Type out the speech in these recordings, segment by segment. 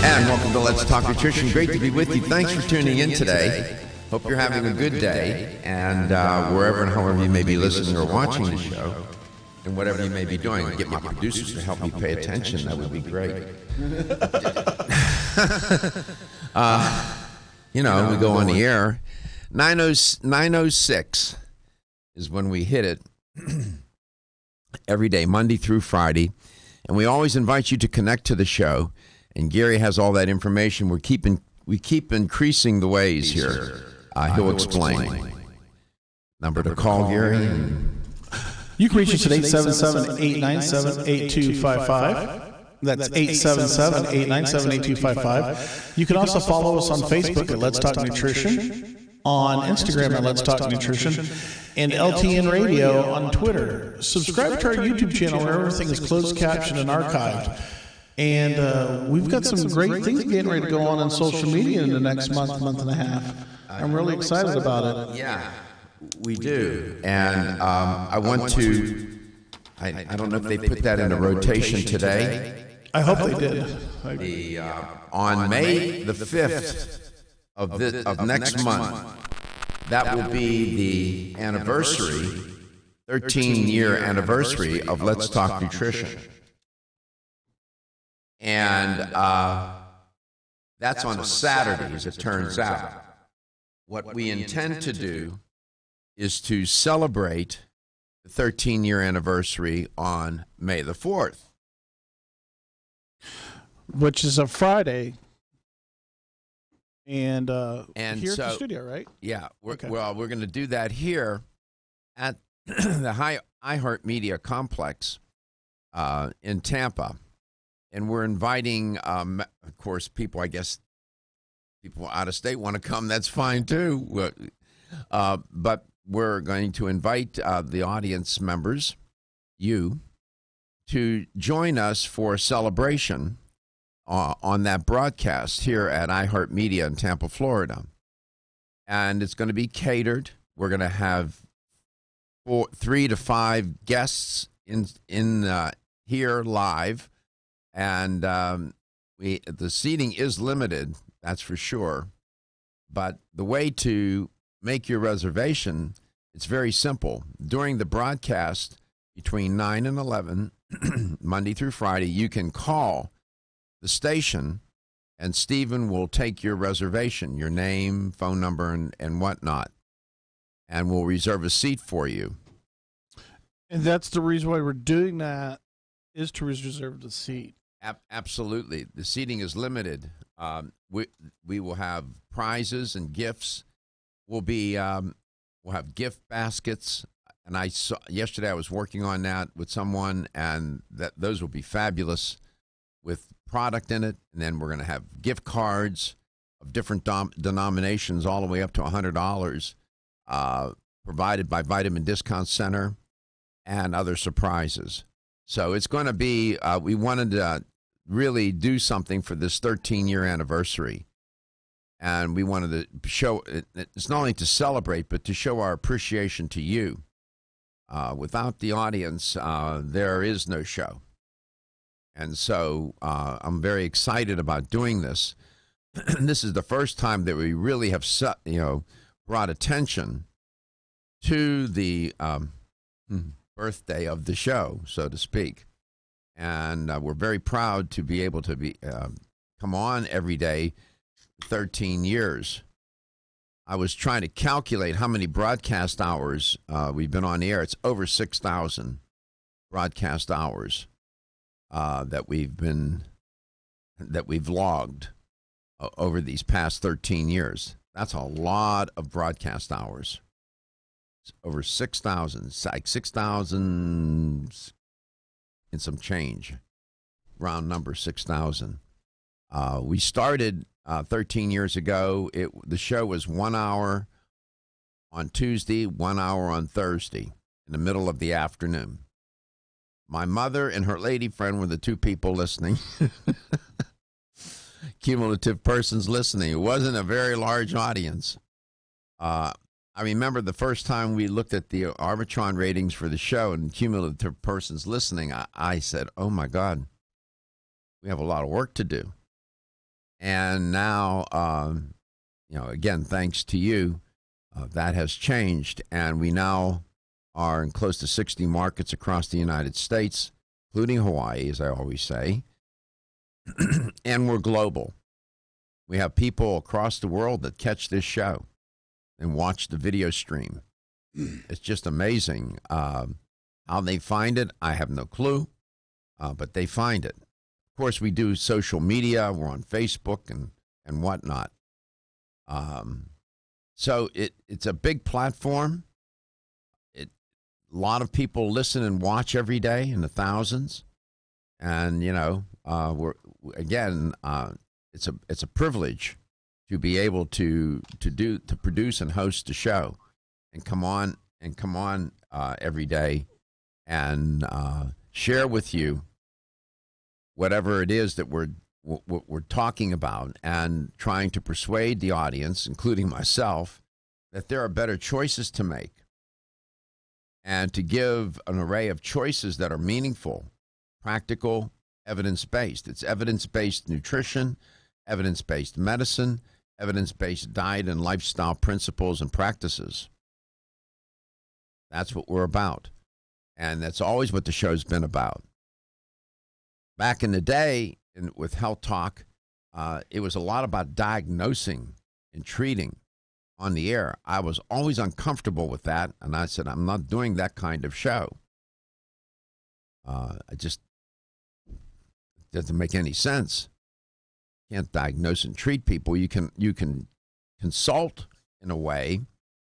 And welcome to Let's Talk Nutrition. Great to be with you. Thanks for tuning in today. Hope you're having a good day. And wherever and however you may be listening or watching the show, and whatever you may be doing, get my producers to help me pay attention. That would be great. We go on the air. 9:06 is when we hit it every day, Monday through Friday. And we always invite you to connect to the show. And Gary has all that information. We keep increasing the ways here. He'll explain. Number to call, Gary. You can reach us at 877-897-8255. That's 877-897-8255. You can also follow us on Facebook at Let's Talk Nutrition, on Instagram at Let's Talk Nutrition, and LTN Radio on Twitter. Subscribe to our YouTube channel where everything is closed captioned and archived. And we've got some great things getting ready to go on social media in the next month and a half. I'm really excited about it. Yeah, we do. And I want to, I don't know if they put that in a rotation today. I hope they did. On May the 5th of next month, that will be the anniversary, 13-year anniversary of Let's Talk Nutrition. And that's on a Saturday, as it turns out. What we intend to do is to celebrate the 13-year anniversary on May the 4th. Which is a Friday. And here at the studio, right? Yeah. We're going to do that here at the iHeartMedia Complex in Tampa. And we're inviting, of course, people, I guess, people out of state want to come. That's fine, too. But we're going to invite the audience members, you, to join us for a celebration on that broadcast here at iHeartMedia in Tampa, Florida. And it's going to be catered. We're going to have 3 to 5 guests in here live. And the seating is limited, that's for sure. But the way to make your reservation, it's very simple. During the broadcast between 9 and 11, Monday through Friday, you can call the station, and Stephen will take your reservation, your name, phone number, and whatnot, and we'll reserve a seat for you. And that's the reason why we're doing that, is to reserve the seat. Absolutely. The seating is limited. We will have prizes and gifts. We'll have gift baskets. And yesterday I was working on that with someone, and those will be fabulous with product in it. And then we're going to have gift cards of different denominations all the way up to $100 provided by Vitamin Discount Center and other surprises. So it's going to be, we wanted to really do something for this 13-year anniversary. And we wanted to show, it's not only to celebrate, but to show our appreciation to you. Without the audience, there is no show. And so I'm very excited about doing this. This is the first time that we really have brought attention to the birthday of the show, so to speak. And we're very proud to be able to come on every day, 13 years. I was trying to calculate how many broadcast hours we've been on the air. It's over 6,000 broadcast hours that we've logged over these past 13 years. That's a lot of broadcast hours. Over 6,000. It's like 6,000 and some change. Round number, 6,000. We started 13 years ago. The show was 1 hour on Tuesday, 1 hour on Thursday, in the middle of the afternoon. My mother and her lady friend were the two people listening. Cumulative persons listening. It wasn't a very large audience. I remember the first time we looked at the Arbitron ratings for the show and cumulative persons listening, I said, oh, my God, we have a lot of work to do. And now, again, thanks to you, that has changed. And we now are in close to 60 markets across the United States, including Hawaii, as I always say. And we're global. We have people across the world that catch this show and watch the video stream. It's just amazing. How they find it, I have no clue, but they find it. Of course, we do social media. We're on Facebook and whatnot. So it's a big platform. A lot of people listen and watch every day in the thousands. And, it's a privilege to be able to produce and host a show and come on every day and share with you whatever it is that we're talking about, and trying to persuade the audience, including myself, that there are better choices to make, and to give an array of choices that are meaningful, practical, evidence-based. It's evidence-based nutrition, evidence-based medicine, evidence-based diet and lifestyle principles and practices. That's what we're about. And that's always what the show's been about. Back in the day, with Health Talk, it was a lot about diagnosing and treating on the air. I was always uncomfortable with that, and I said, I'm not doing that kind of show. It doesn't make any sense. You can't diagnose and treat people. You can consult in a way.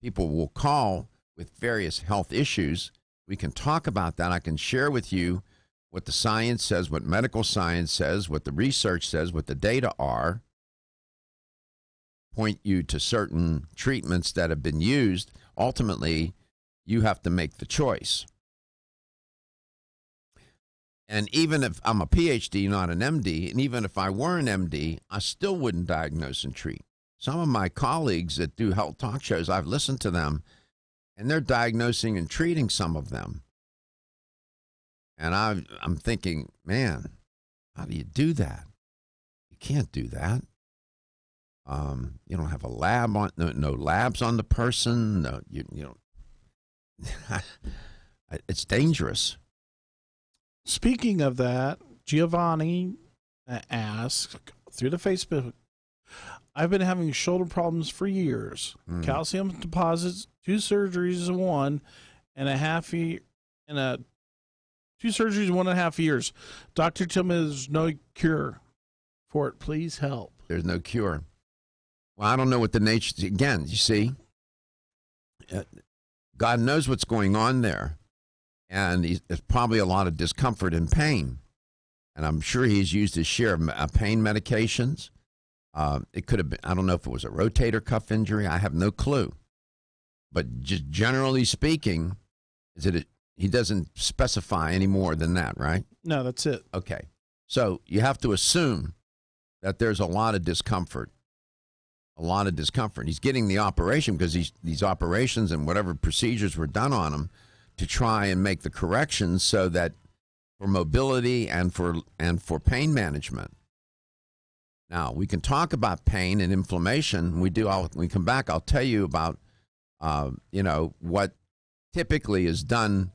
People will call with various health issues. We can talk about that. I can share with you what the science says, what medical science says, what the research says, what the data are, point you to certain treatments that have been used. Ultimately, you have to make the choice. And even if I'm a PhD, not an MD, and even if I were an MD, I still wouldn't diagnose and treat. Some of my colleagues that do health talk shows, I've listened to them, and they're diagnosing and treating some of them. And I'm thinking, man, how do you do that? You can't do that. You don't have a lab on, no labs on the person. No, you don't. It's dangerous. Speaking of that, Giovanni asked through the Facebook, I've been having shoulder problems for years. Calcium deposits, 2 surgeries in 1.5 years, and 2 surgeries in 1.5 years. Doctor told me there's no cure for it. Please help. There's no cure. Well, I don't know what the nature. Again, you see, God knows what's going on there, and there's probably a lot of discomfort and pain. And I'm sure he's used his share of pain medications. It could have been, I don't know if it was a rotator cuff injury. I have no clue. But just generally speaking, he doesn't specify any more than that, right? No, that's it. Okay. So you have to assume that there's a lot of discomfort. A lot of discomfort. He's getting the operation because these operations and whatever procedures were done on him to try and make the corrections so that for mobility and for pain management. Now, we can talk about pain and inflammation. When we come back, I'll tell you about, what typically is done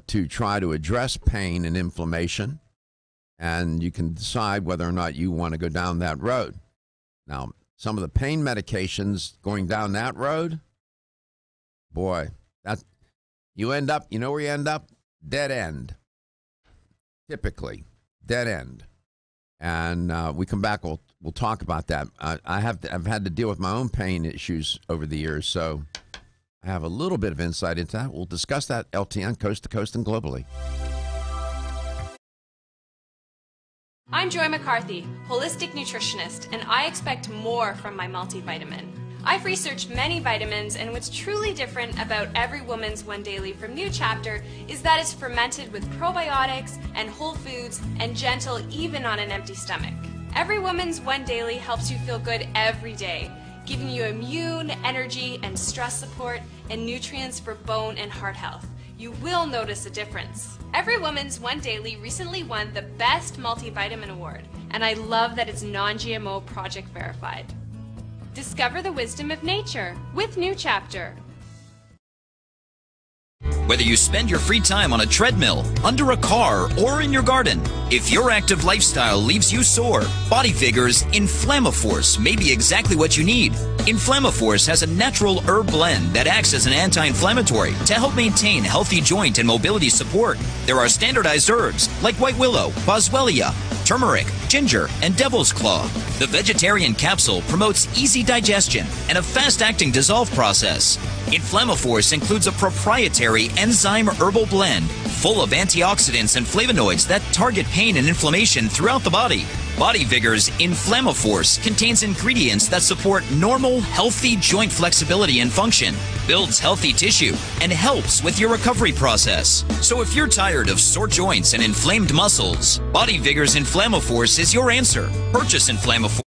to try to address pain and inflammation. And you can decide whether or not you want to go down that road. Now, some of the pain medications going down that road, boy, you end up, you know where you end up? Dead end. Typically, dead end. And we come back, we'll talk about that. I've had to deal with my own pain issues over the years, so I have a little bit of insight into that. We'll discuss that LTN, coast to coast and globally. I'm Joy McCarthy, holistic nutritionist, and I expect more from my multivitamin. I've researched many vitamins, and what's truly different about Every Woman's One Daily from New Chapter is that it's fermented with probiotics and whole foods and gentle even on an empty stomach. Every Woman's One Daily helps you feel good every day, giving you immune, energy, and stress support, and nutrients for bone and heart health. You will notice a difference. Every Woman's One Daily recently won the Best Multivitamin Award, and I love that it's non-GMO project verified. Discover the wisdom of nature with New Chapter. Whether you spend your free time on a treadmill, under a car, or in your garden, if your active lifestyle leaves you sore, Body Vigor's Inflammaforce may be exactly what you need. Inflammaforce has a natural herb blend that acts as an anti-inflammatory to help maintain healthy joint and mobility support. There are standardized herbs like white willow, boswellia, turmeric, ginger, and devil's claw. The vegetarian capsule promotes easy digestion and a fast-acting dissolve process. Inflammaforce includes a proprietary enzyme herbal blend full of antioxidants and flavonoids that target pain and inflammation throughout the body. Body Vigor's Inflammaforce contains ingredients that support normal, healthy joint flexibility and function, builds healthy tissue, and helps with your recovery process. So if you're tired of sore joints and inflamed muscles, Body Vigor's Inflammaforce is your answer. Purchase Inflammaforce.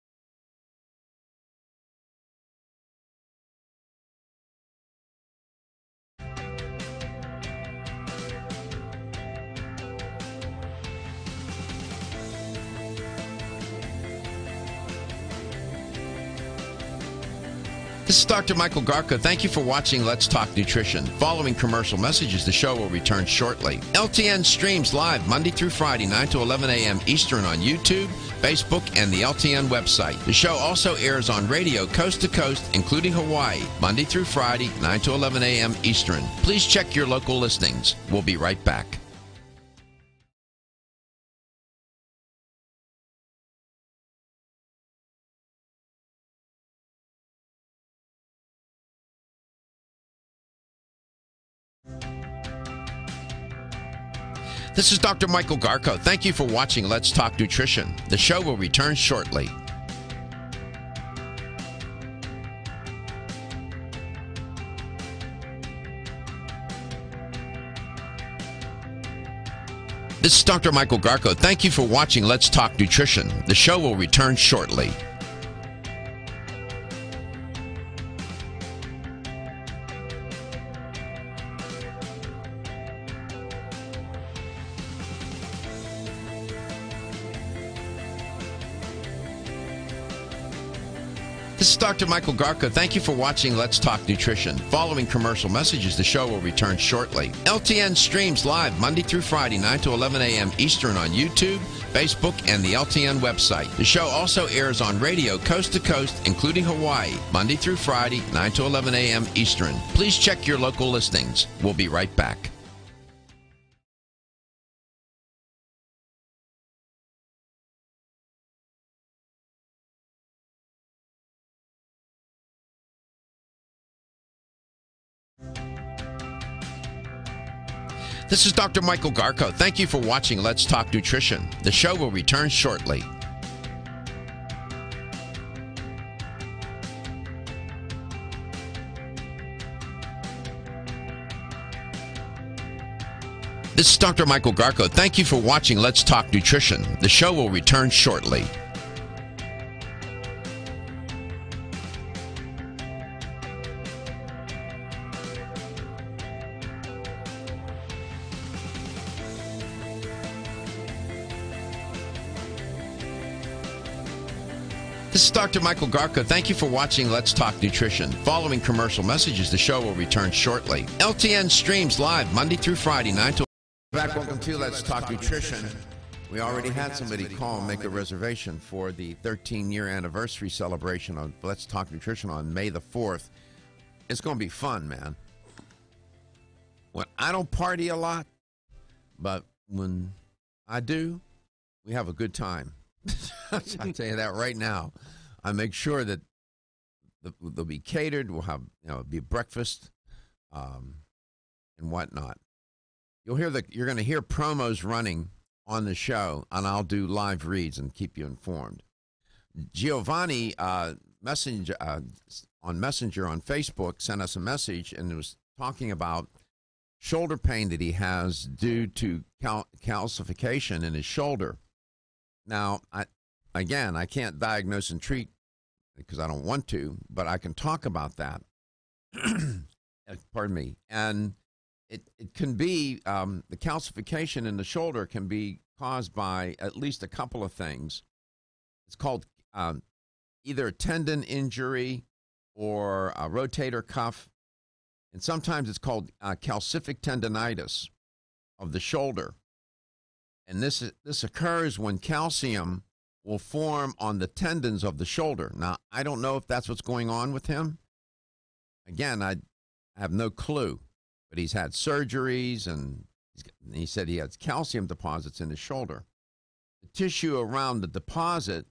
This is Dr. Michael Garko. Thank you for watching Let's Talk Nutrition. Following commercial messages, the show will return shortly. LTN streams live Monday through Friday, 9 to 11 a.m. Eastern on YouTube, Facebook, and the LTN website. The show also airs on radio coast to coast, including Hawaii, Monday through Friday, 9 to 11 a.m. Eastern. Please check your local listings. We'll be right back. This is Dr. Michael Garko. Thank you for watching Let's Talk Nutrition. The show will return shortly. This is Dr. Michael Garko. Thank you for watching Let's Talk Nutrition. The show will return shortly. This is Dr. Michael Garko. Thank you for watching Let's Talk Nutrition. Following commercial messages, the show will return shortly. LTN streams live Monday through Friday, 9 to 11 a.m. Eastern on YouTube, Facebook, and the LTN website. The show also airs on radio coast to coast, including Hawaii, Monday through Friday, 9 to 11 a.m. Eastern. Please check your local listings. We'll be right back. This is Dr. Michael Garko. Thank you for watching Let's Talk Nutrition. The show will return shortly. This is Dr. Michael Garko. Thank you for watching Let's Talk Nutrition. The show will return shortly. This is Dr. Michael Garko. Thank you for watching Let's Talk Nutrition. Following commercial messages, the show will return shortly. LTN streams live Monday through Friday, 9 to... Back, welcome to Let's Talk Nutrition. We already had somebody call and make a reservation for the 13-year anniversary celebration of Let's Talk Nutrition on May the 4th. It's going to be fun, man. When I don't party a lot, but when I do, we have a good time. I'll tell you that right now. I make sure that they'll be catered. We'll have, be breakfast and whatnot. You're going to hear promos running on the show, and I'll do live reads and keep you informed. Giovanni Messenger on Messenger on Facebook sent us a message, and it was talking about shoulder pain that he has due to calcification in his shoulder. Now, I can't diagnose and treat because I don't want to, but I can talk about that. Pardon me. And it can be, the calcification in the shoulder can be caused by at least a couple of things. it's called either a tendon injury or a rotator cuff, and sometimes it's called calcific tendinitis of the shoulder. And this occurs when calcium will form on the tendons of the shoulder. Now, I don't know if that's what's going on with him. Again, I have no clue, but he's had surgeries, and he said he has calcium deposits in his shoulder. The tissue around the deposit,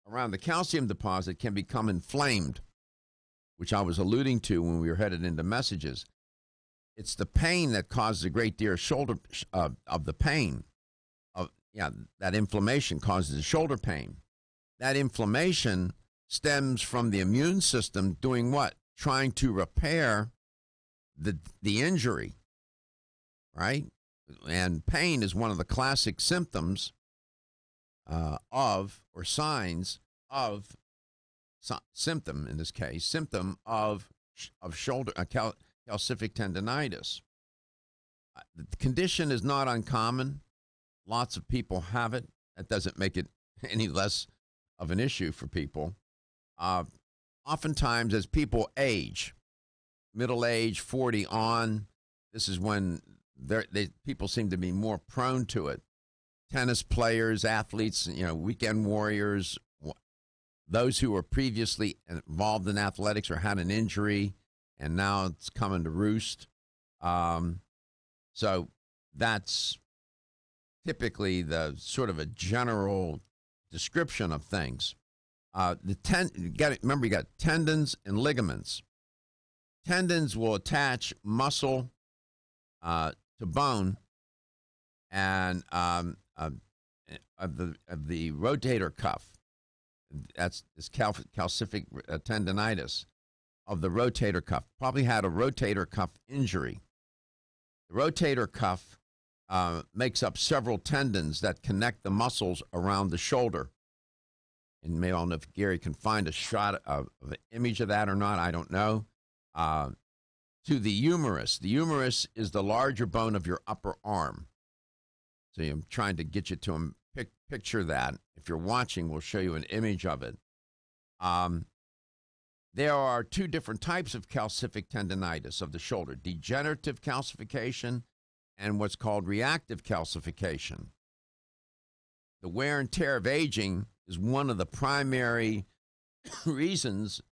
around the calcium deposit, can become inflamed, which I was alluding to when we were headed into messages. It's the pain that causes a great deal of shoulder of the pain. That inflammation causes the shoulder pain. That inflammation stems from the immune system doing what? Trying to repair the injury, right? And pain is one of the classic symptoms or signs of symptom, in this case, symptom of shoulder calcific tendinitis. The condition is not uncommon. Lots of people have it. That doesn't make it any less of an issue for people. Oftentimes, as people age, middle age, 40 on, this is when people seem to be more prone to it. Tennis players, athletes, weekend warriors, those who were previously involved in athletics or had an injury, and now it's coming to roost. So that's typically the sort of a general description of things. Remember, you got tendons and ligaments. Tendons will attach muscle to bone, and of the rotator cuff. That's this calcific tendinitis of the rotator cuff. Probably had a rotator cuff injury. The rotator cuff makes up several tendons that connect the muscles around the shoulder. And maybe I don't know if Gary can find a shot of an image of that or not. I don't know. To the humerus. The humerus is the larger bone of your upper arm. So I'm trying to get you to picture that. If you're watching, we'll show you an image of it. There are two different types of calcific tendinitis of the shoulder: degenerative calcification and what's called reactive calcification. The wear and tear of aging is one of the primary reasons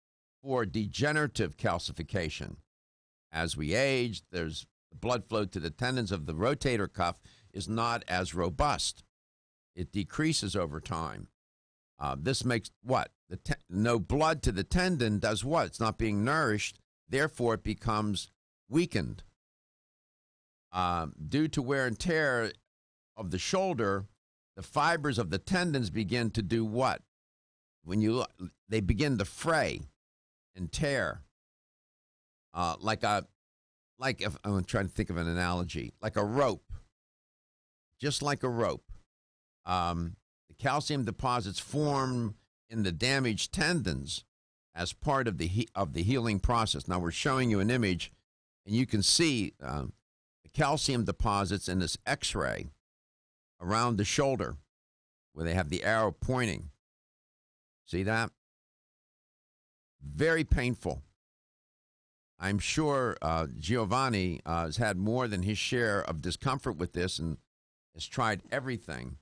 for degenerative calcification. As we age, there's the blood flow to the tendons of the rotator cuff is not as robust. It decreases over time. This makes what? No blood to the tendon does what? It's not being nourished. Therefore, it becomes weakened. Due to wear and tear of the shoulder, the fibers of the tendons begin to do what? They begin to fray and tear. If I'm trying to think of an analogy, like a rope. Just like a rope. The calcium deposits form in the damaged tendons as part of the healing process. Now we're showing you an image, and you can see the calcium deposits in this X-ray around the shoulder, where they have the arrow pointing. See that? Very painful. I'm sure Giovanni has had more than his share of discomfort with this and has tried everything.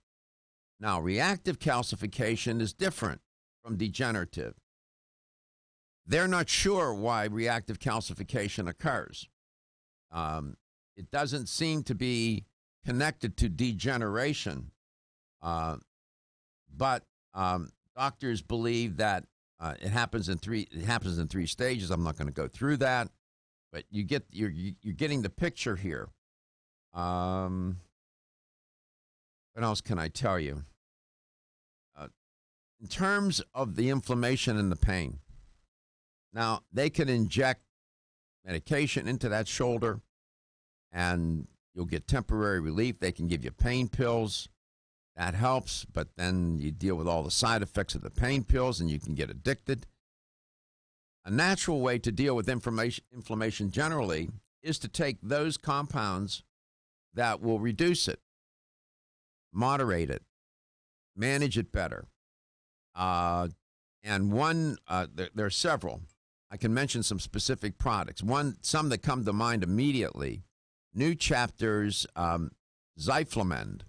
Now, reactive calcification is different from degenerative. They're not sure why reactive calcification occurs. It doesn't seem to be connected to degeneration, but doctors believe that it happens in three stages. I'm not going to go through that, but you're getting the picture here. What else can I tell you? In terms of the inflammation and the pain, now they can inject medication into that shoulder, and you'll get temporary relief. They can give you pain pills. That helps, but then you deal with all the side effects of the pain pills, and you can get addicted. A natural way to deal with inflammation generally is to take those compounds that will reduce it, moderate it. manage it better. And one, there are several. I can mention some specific products. Some that come to mind immediately. New Chapter's Zyflamend.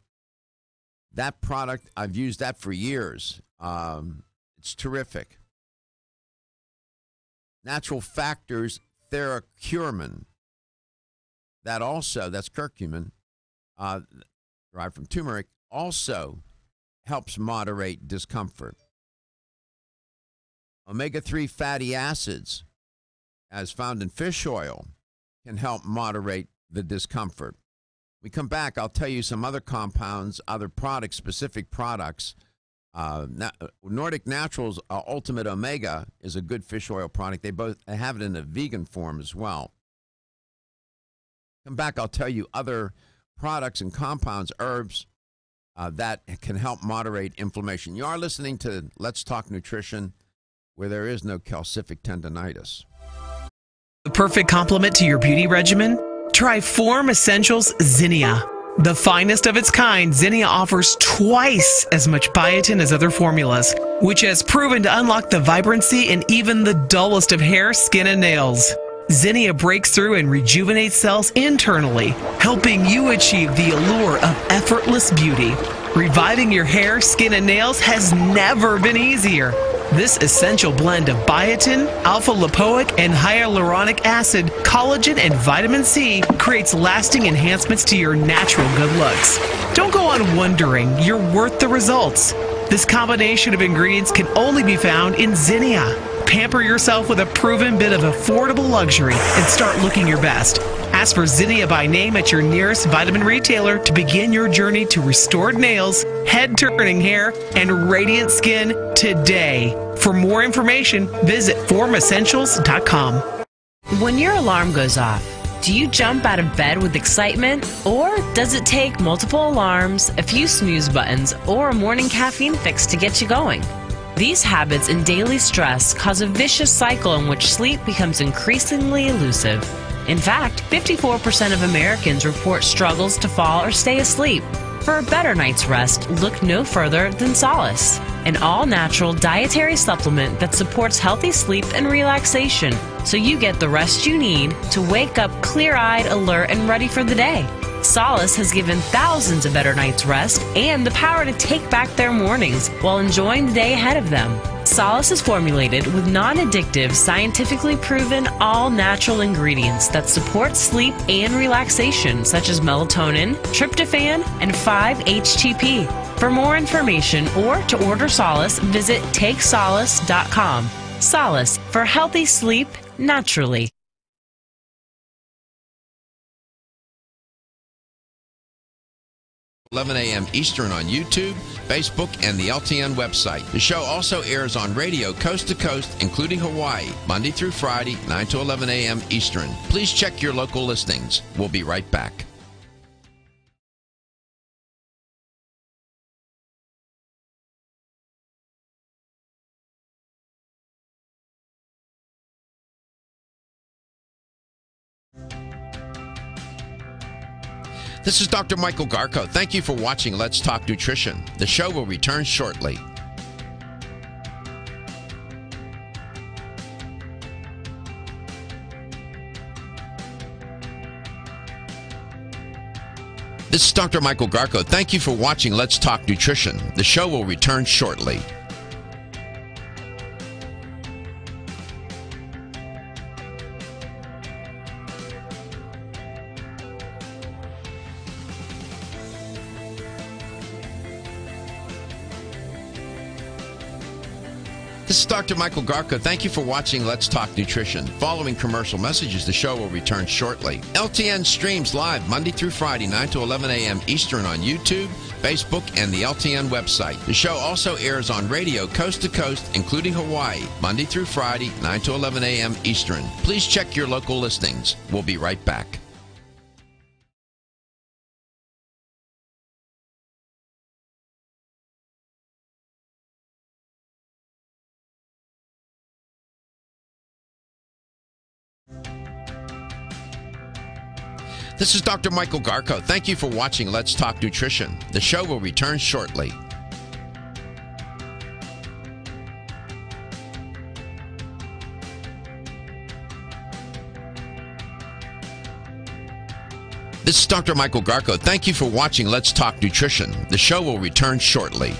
That product, I've used that for years. It's terrific. Natural Factors Thira curcumin. That's curcumin, derived from turmeric, also helps moderate discomfort. Omega-3 fatty acids, as found in fish oil, can help moderate the discomfort. We come back, I'll tell you some other compounds, other products, specific products. Nordic Naturals Ultimate Omega is a good fish oil product. They have it in a vegan form as well. Come back, I'll tell you other products and compounds, herbs, that can help moderate inflammation. You are listening to Let's Talk Nutrition, where there is no calcific tendinitis. The perfect complement to your beauty regimen? Try Form Essentials Zinnia. The finest of its kind, Zinnia offers twice as much biotin as other formulas, which has proven to unlock the vibrancy in even the dullest of hair, skin, and nails. Zinnia breaks through and rejuvenates cells internally, helping you achieve the allure of effortless beauty. Reviving your hair, skin, and nails has never been easier. This essential blend of biotin, alpha-lipoic, and hyaluronic acid, collagen, and vitamin C creates lasting enhancements to your natural good looks. Don't go on wondering. You're worth the results. This combination of ingredients can only be found in Zinnia. Pamper yourself with a proven bit of affordable luxury and start looking your best. Ask for Zinnia by name at your nearest vitamin retailer to begin your journey to restored nails, head-turning hair, and radiant skin today. For more information, visit formessentials.com. When your alarm goes off, do you jump out of bed with excitement? Or does it take multiple alarms, a few snooze buttons, or a morning caffeine fix to get you going? These habits and daily stress cause a vicious cycle in which sleep becomes increasingly elusive. In fact, 54% of Americans report struggles to fall or stay asleep. For a better night's rest, look no further than Solace, an all-natural dietary supplement that supports healthy sleep and relaxation, so you get the rest you need to wake up clear-eyed, alert, and ready for the day. Solace has given thousands a better night's rest and the power to take back their mornings while enjoying the day ahead of them. Solace is formulated with non-addictive, scientifically proven, all-natural ingredients that support sleep and relaxation, such as melatonin, tryptophan, and 5-HTP. For more information or to order Solace, visit takesolace.com. Solace, for healthy sleep naturally. 11 a.m. Eastern on YouTube, Facebook, and the LTN website. The show also airs on radio coast to coast, including Hawaii, Monday through Friday, 9 to 11 a.m. Eastern. Please check your local listings. We'll be right back. This is Dr. Michael Garko. Thank you for watching Let's Talk Nutrition. The show will return shortly. This is Dr. Michael Garko. Thank you for watching Let's Talk Nutrition. The show will return shortly. This is Dr. Michael Garko. Thank you for watching Let's Talk Nutrition. Following commercial messages, the show will return shortly. LTN streams live Monday through Friday, 9 to 11 a.m. Eastern on YouTube, Facebook, and the LTN website. The show also airs on radio coast to coast, including Hawaii, Monday through Friday, 9 to 11 a.m. Eastern. Please check your local listings. We'll be right back. This is Dr. Michael Garko. Thank you for watching Let's Talk Nutrition. The show will return shortly. This is Dr. Michael Garko. Thank you for watching Let's Talk Nutrition. The show will return shortly.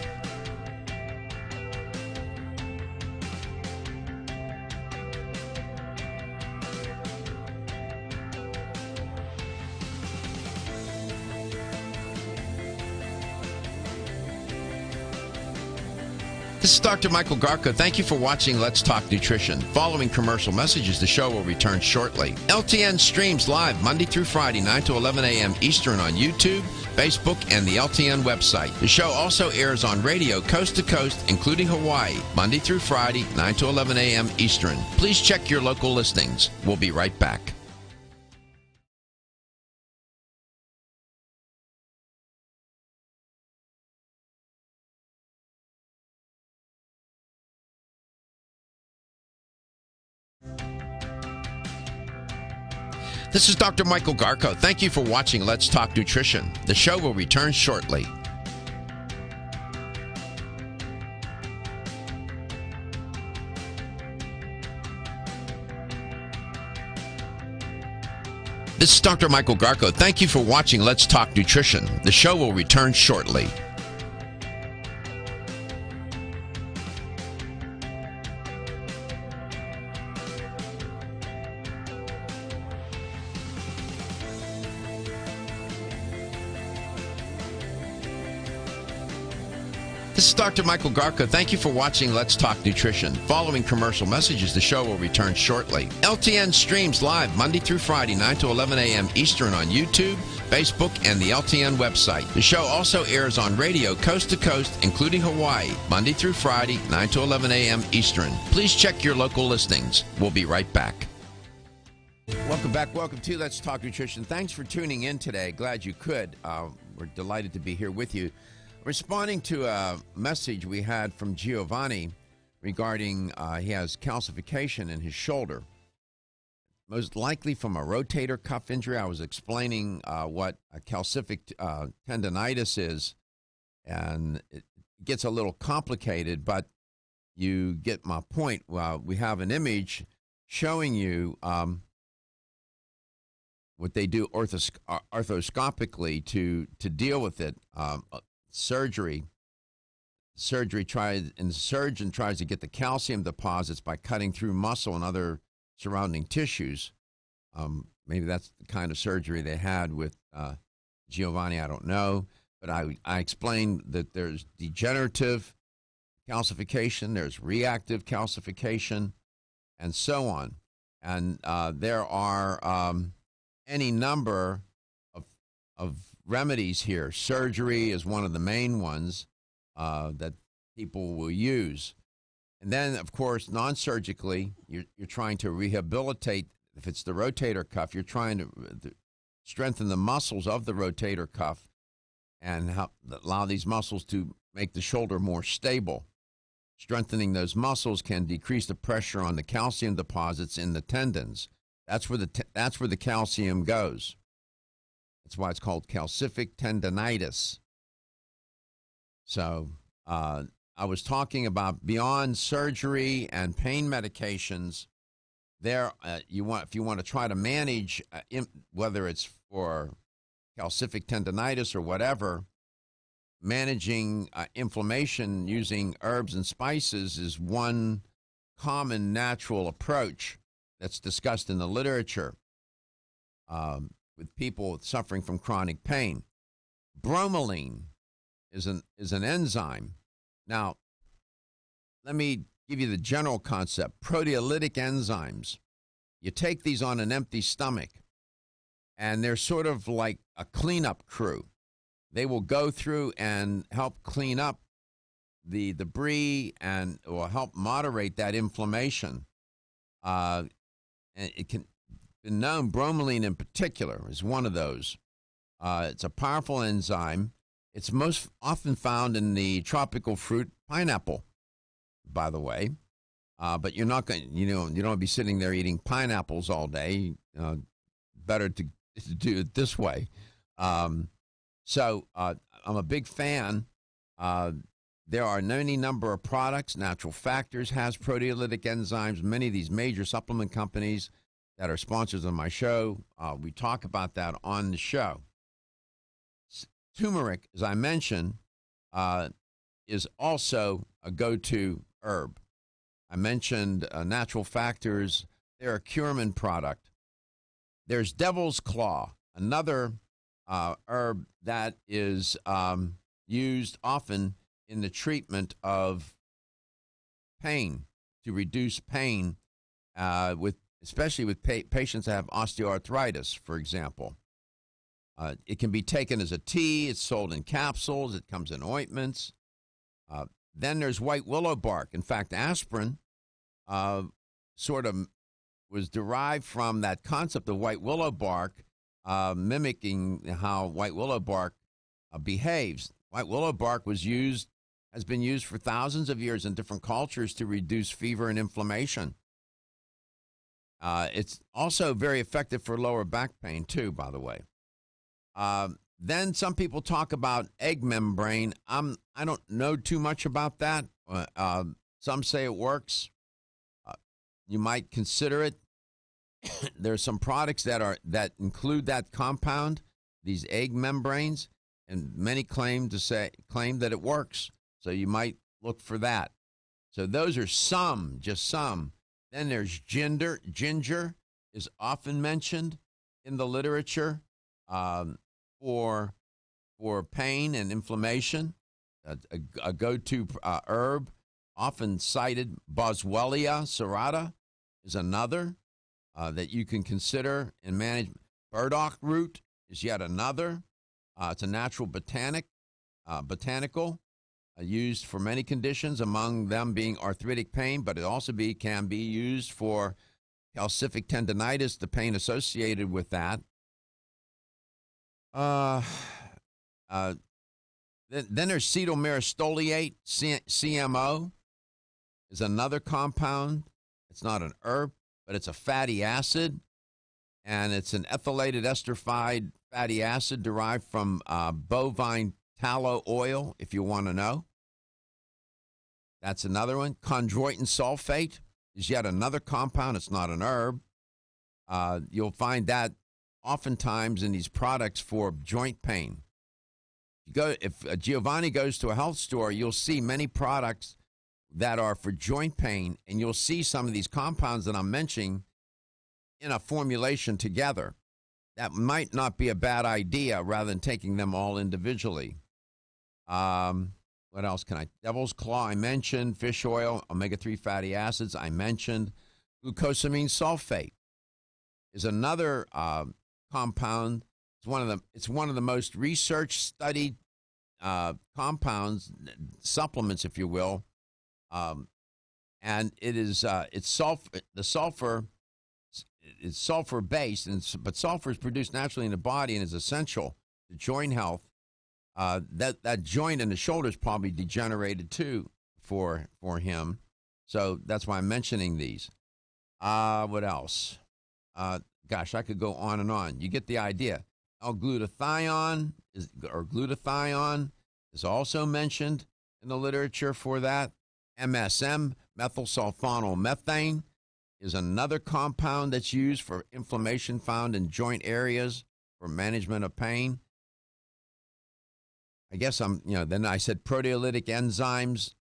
This is Dr. Michael Garko. Thank you for watching Let's Talk Nutrition. Following commercial messages, the show will return shortly. LTN streams live Monday through Friday, 9 to 11 a.m. Eastern on YouTube, Facebook, and the LTN website. The show also airs on radio coast to coast, including Hawaii, Monday through Friday, 9 to 11 a.m. Eastern. Please check your local listings. We'll be right back. This is Dr. Michael Garko. Thank you for watching Let's Talk Nutrition. The show will return shortly. This is Dr. Michael Garko. Thank you for watching Let's Talk Nutrition. The show will return shortly. This is Dr. Michael Garko. Thank you for watching Let's Talk Nutrition. Following commercial messages, the show will return shortly. LTN streams live Monday through Friday, 9 to 11 a.m. Eastern on YouTube, Facebook, and the LTN website. The show also airs on radio coast to coast, including Hawaii, Monday through Friday, 9 to 11 a.m. Eastern. Please check your local listings. We'll be right back. Welcome back. Welcome to Let's Talk Nutrition. Thanks for tuning in today. Glad you could. We're delighted to be here with you. Responding to a message we had from Giovanni regarding he has calcification in his shoulder, most likely from a rotator cuff injury. I was explaining what a calcific tendonitis is, and it gets a little complicated, but you get my point. We have an image showing you what they do arthroscopically to deal with it. Surgery tries, and the surgeon tries to get the calcium deposits by cutting through muscle and other surrounding tissues. Maybe that's the kind of surgery they had with Giovanni. I don't know, but I explained that there's degenerative calcification, there's reactive calcification, and so on. And there are any number of remedies here. Surgery is one of the main ones that people will use. And then, of course, non-surgically, you're trying to rehabilitate. If it's the rotator cuff, you're trying to strengthen the muscles of the rotator cuff and allow these muscles to make the shoulder more stable. Strengthening those muscles can decrease the pressure on the calcium deposits in the tendons. That's where the calcium goes. That's why it's called calcific tendonitis. So I was talking about beyond surgery and pain medications. There, if you want to try to manage whether it's for calcific tendonitis or whatever, managing inflammation using herbs and spices is one common natural approach that's discussed in the literature. With people suffering from chronic pain. Bromelain is an enzyme. Now, let me give you the general concept. Proteolytic enzymes. You take these on an empty stomach, and they're sort of like a cleanup crew. They will go through and help clean up the debris and will help moderate that inflammation. And it can been known, bromelain in particular is one of those. It's a powerful enzyme. It's most often found in the tropical fruit pineapple, by the way. But you're not going, you don't be sitting there eating pineapples all day. Better to do it this way. So I'm a big fan. There are any number of products. Natural Factors has proteolytic enzymes. Many of these major supplement companies that are sponsors of my show. We talk about that on the show. Turmeric, as I mentioned, is also a go-to herb. I mentioned Natural Factors. They're a Curman product. There's Devil's Claw, another herb that is used often in the treatment of pain, to reduce pain, especially with patients that have osteoarthritis, for example. It can be taken as a tea. It's sold in capsules. It comes in ointments. Then there's white willow bark. In fact, aspirin sort of was derived from that concept of white willow bark, mimicking how white willow bark behaves. White willow bark has been used for thousands of years in different cultures to reduce fever and inflammation. It's also very effective for lower back pain, too, by the way. Then some people talk about egg membrane. I don't know too much about that. Some say it works. You might consider it. There's some products that include that compound, these egg membranes, and many claim that it works. So you might look for that. So those are just some. Then there's ginger. Ginger is often mentioned in the literature for pain and inflammation. A go-to herb, often cited. Boswellia serrata is another that you can consider in management. Burdock root is yet another. It's a natural botanical used for many conditions, among them being arthritic pain, but it also can be used for calcific tendinitis, the pain associated with that. Then there's cetyl myristoyate, CMO, is another compound. It's not an herb, but it's a fatty acid, and it's an ethylated esterified fatty acid derived from bovine tallow oil, if you want to know. That's another one. Chondroitin sulfate is yet another compound. It's not an herb. You'll find that oftentimes in these products for joint pain. If Giovanni goes to a health store, you'll see many products that are for joint pain, and you'll see some of these compounds that I'm mentioning in a formulation together. That might not be a bad idea, rather than taking them all individually. What else Devil's Claw, I mentioned. Fish oil, omega-3 fatty acids, I mentioned. Glucosamine sulfate is another compound. It's one of the most research-studied compounds, supplements, if you will. And it is it's sulfur is sulfur-based, but sulfur is produced naturally in the body and is essential to joint health. That joint in the shoulder is probably degenerated too for him, so that's why I'm mentioning these. What else? Gosh, I could go on and on. You get the idea. L-glutathione glutathione is also mentioned in the literature for that. MSM, methylsulfonylmethane, is another compound that's used for inflammation found in joint areas for management of pain. I guess then I said proteolytic enzymes.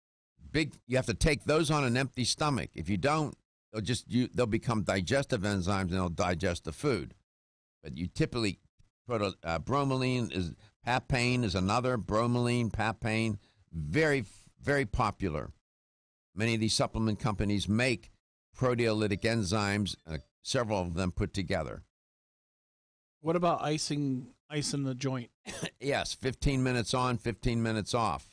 You have to take those on an empty stomach. If you don't, they'll become digestive enzymes and they'll digest the food. But you typically, bromelain papain is another. Bromelain, papain, very, very popular. Many of these supplement companies make proteolytic enzymes, several of them put together. What about icing the joint? Yes, 15 minutes on, 15 minutes off.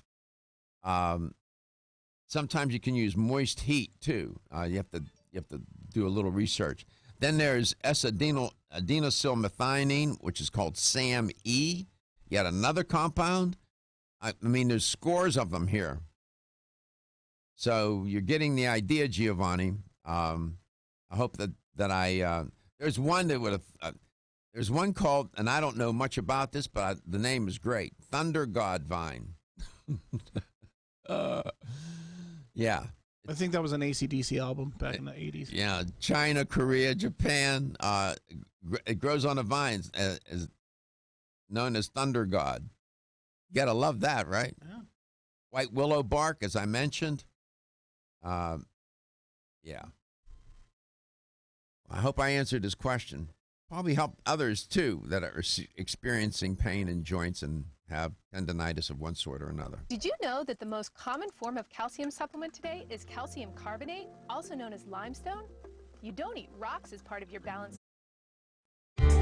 Sometimes you can use moist heat too. You have to do a little research. Then there's S-adenosylmethionine, which is called SAMe. Yet another compound. I mean, there's scores of them here. So you're getting the idea, Giovanni. I hope that there's one that would have. There's one called, and I don't know much about this, but the name is great. Thunder God Vine. Yeah, I think that was an AC/DC album back in the 80s. Yeah, China, Korea, Japan. It grows on the vines, is known as thunder god. You got to love that, right? Yeah. White willow bark, as I mentioned. Yeah. I hope I answered his question. Probably help others, too, that are experiencing pain in joints and have tendinitis of one sort or another. Did you know that the most common form of calcium supplement today is calcium carbonate, also known as limestone? You don't eat rocks as part of your balance.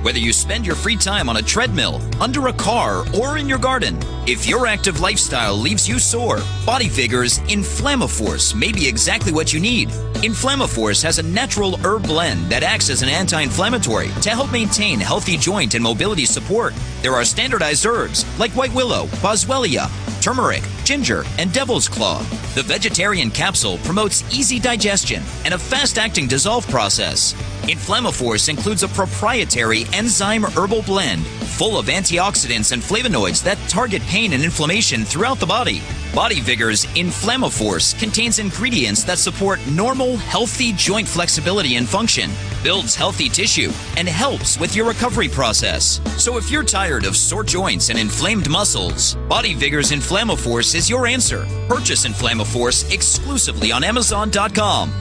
Whether you spend your free time on a treadmill, under a car, or in your garden, if your active lifestyle leaves you sore, Body Vigor's Inflammaforce may be exactly what you need. Inflammaforce has a natural herb blend that acts as an anti-inflammatory to help maintain healthy joint and mobility support. There are standardized herbs like white willow, boswellia, turmeric, ginger, and devil's claw. The vegetarian capsule promotes easy digestion and a fast-acting dissolve process. Inflammaforce includes a proprietary enzyme herbal blend full of antioxidants and flavonoids that target pain and inflammation throughout the body. Body Vigor's Inflammaforce contains ingredients that support normal, healthy joint flexibility and function, builds healthy tissue, and helps with your recovery process. So if you're tired of sore joints and inflamed muscles, Body Vigor's Inflammaforce is your answer. Purchase Inflammaforce exclusively on Amazon.com.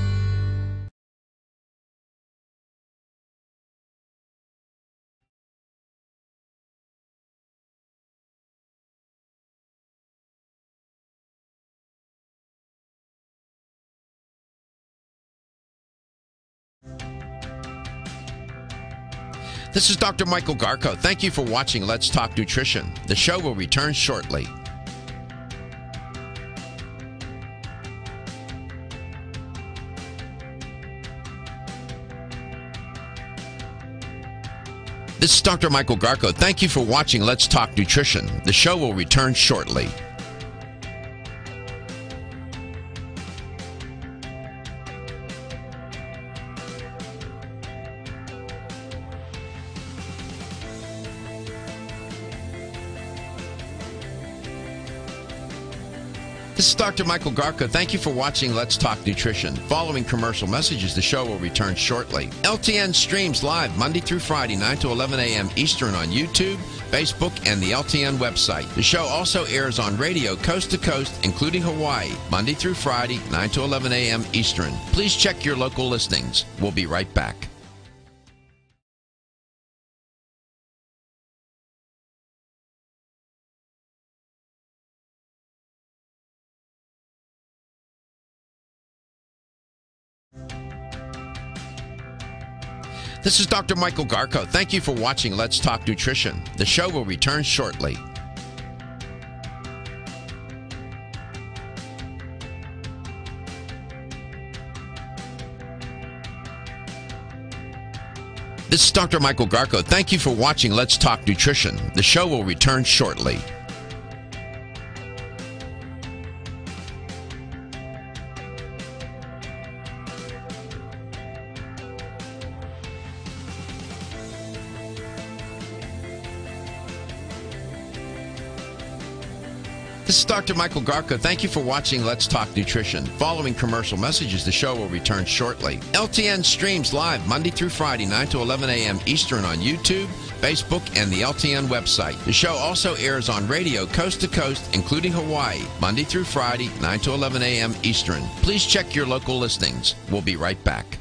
This is Dr. Michael Garko. Thank you for watching Let's Talk Nutrition. The show will return shortly. This is Dr. Michael Garko. Thank you for watching Let's Talk Nutrition. The show will return shortly. This is Dr. Michael Garko. Thank you for watching Let's Talk Nutrition. Following commercial messages, the show will return shortly. LTN streams live Monday through Friday, 9 to 11 a.m. Eastern on YouTube, Facebook, and the LTN website. The show also airs on radio coast to coast, including Hawaii, Monday through Friday, 9 to 11 a.m. Eastern. Please check your local listings. We'll be right back. This is Dr. Michael Garko. Thank you for watching Let's Talk Nutrition. The show will return shortly. This is Dr. Michael Garko. Thank you for watching Let's Talk Nutrition. The show will return shortly. This is Dr. Michael Garko. Thank you for watching Let's Talk Nutrition. Following commercial messages, the show will return shortly. LTN streams live Monday through Friday, 9 to 11 a.m. Eastern on YouTube, Facebook, and the LTN website. The show also airs on radio coast to coast, including Hawaii, Monday through Friday, 9 to 11 a.m. Eastern. Please check your local listings. We'll be right back.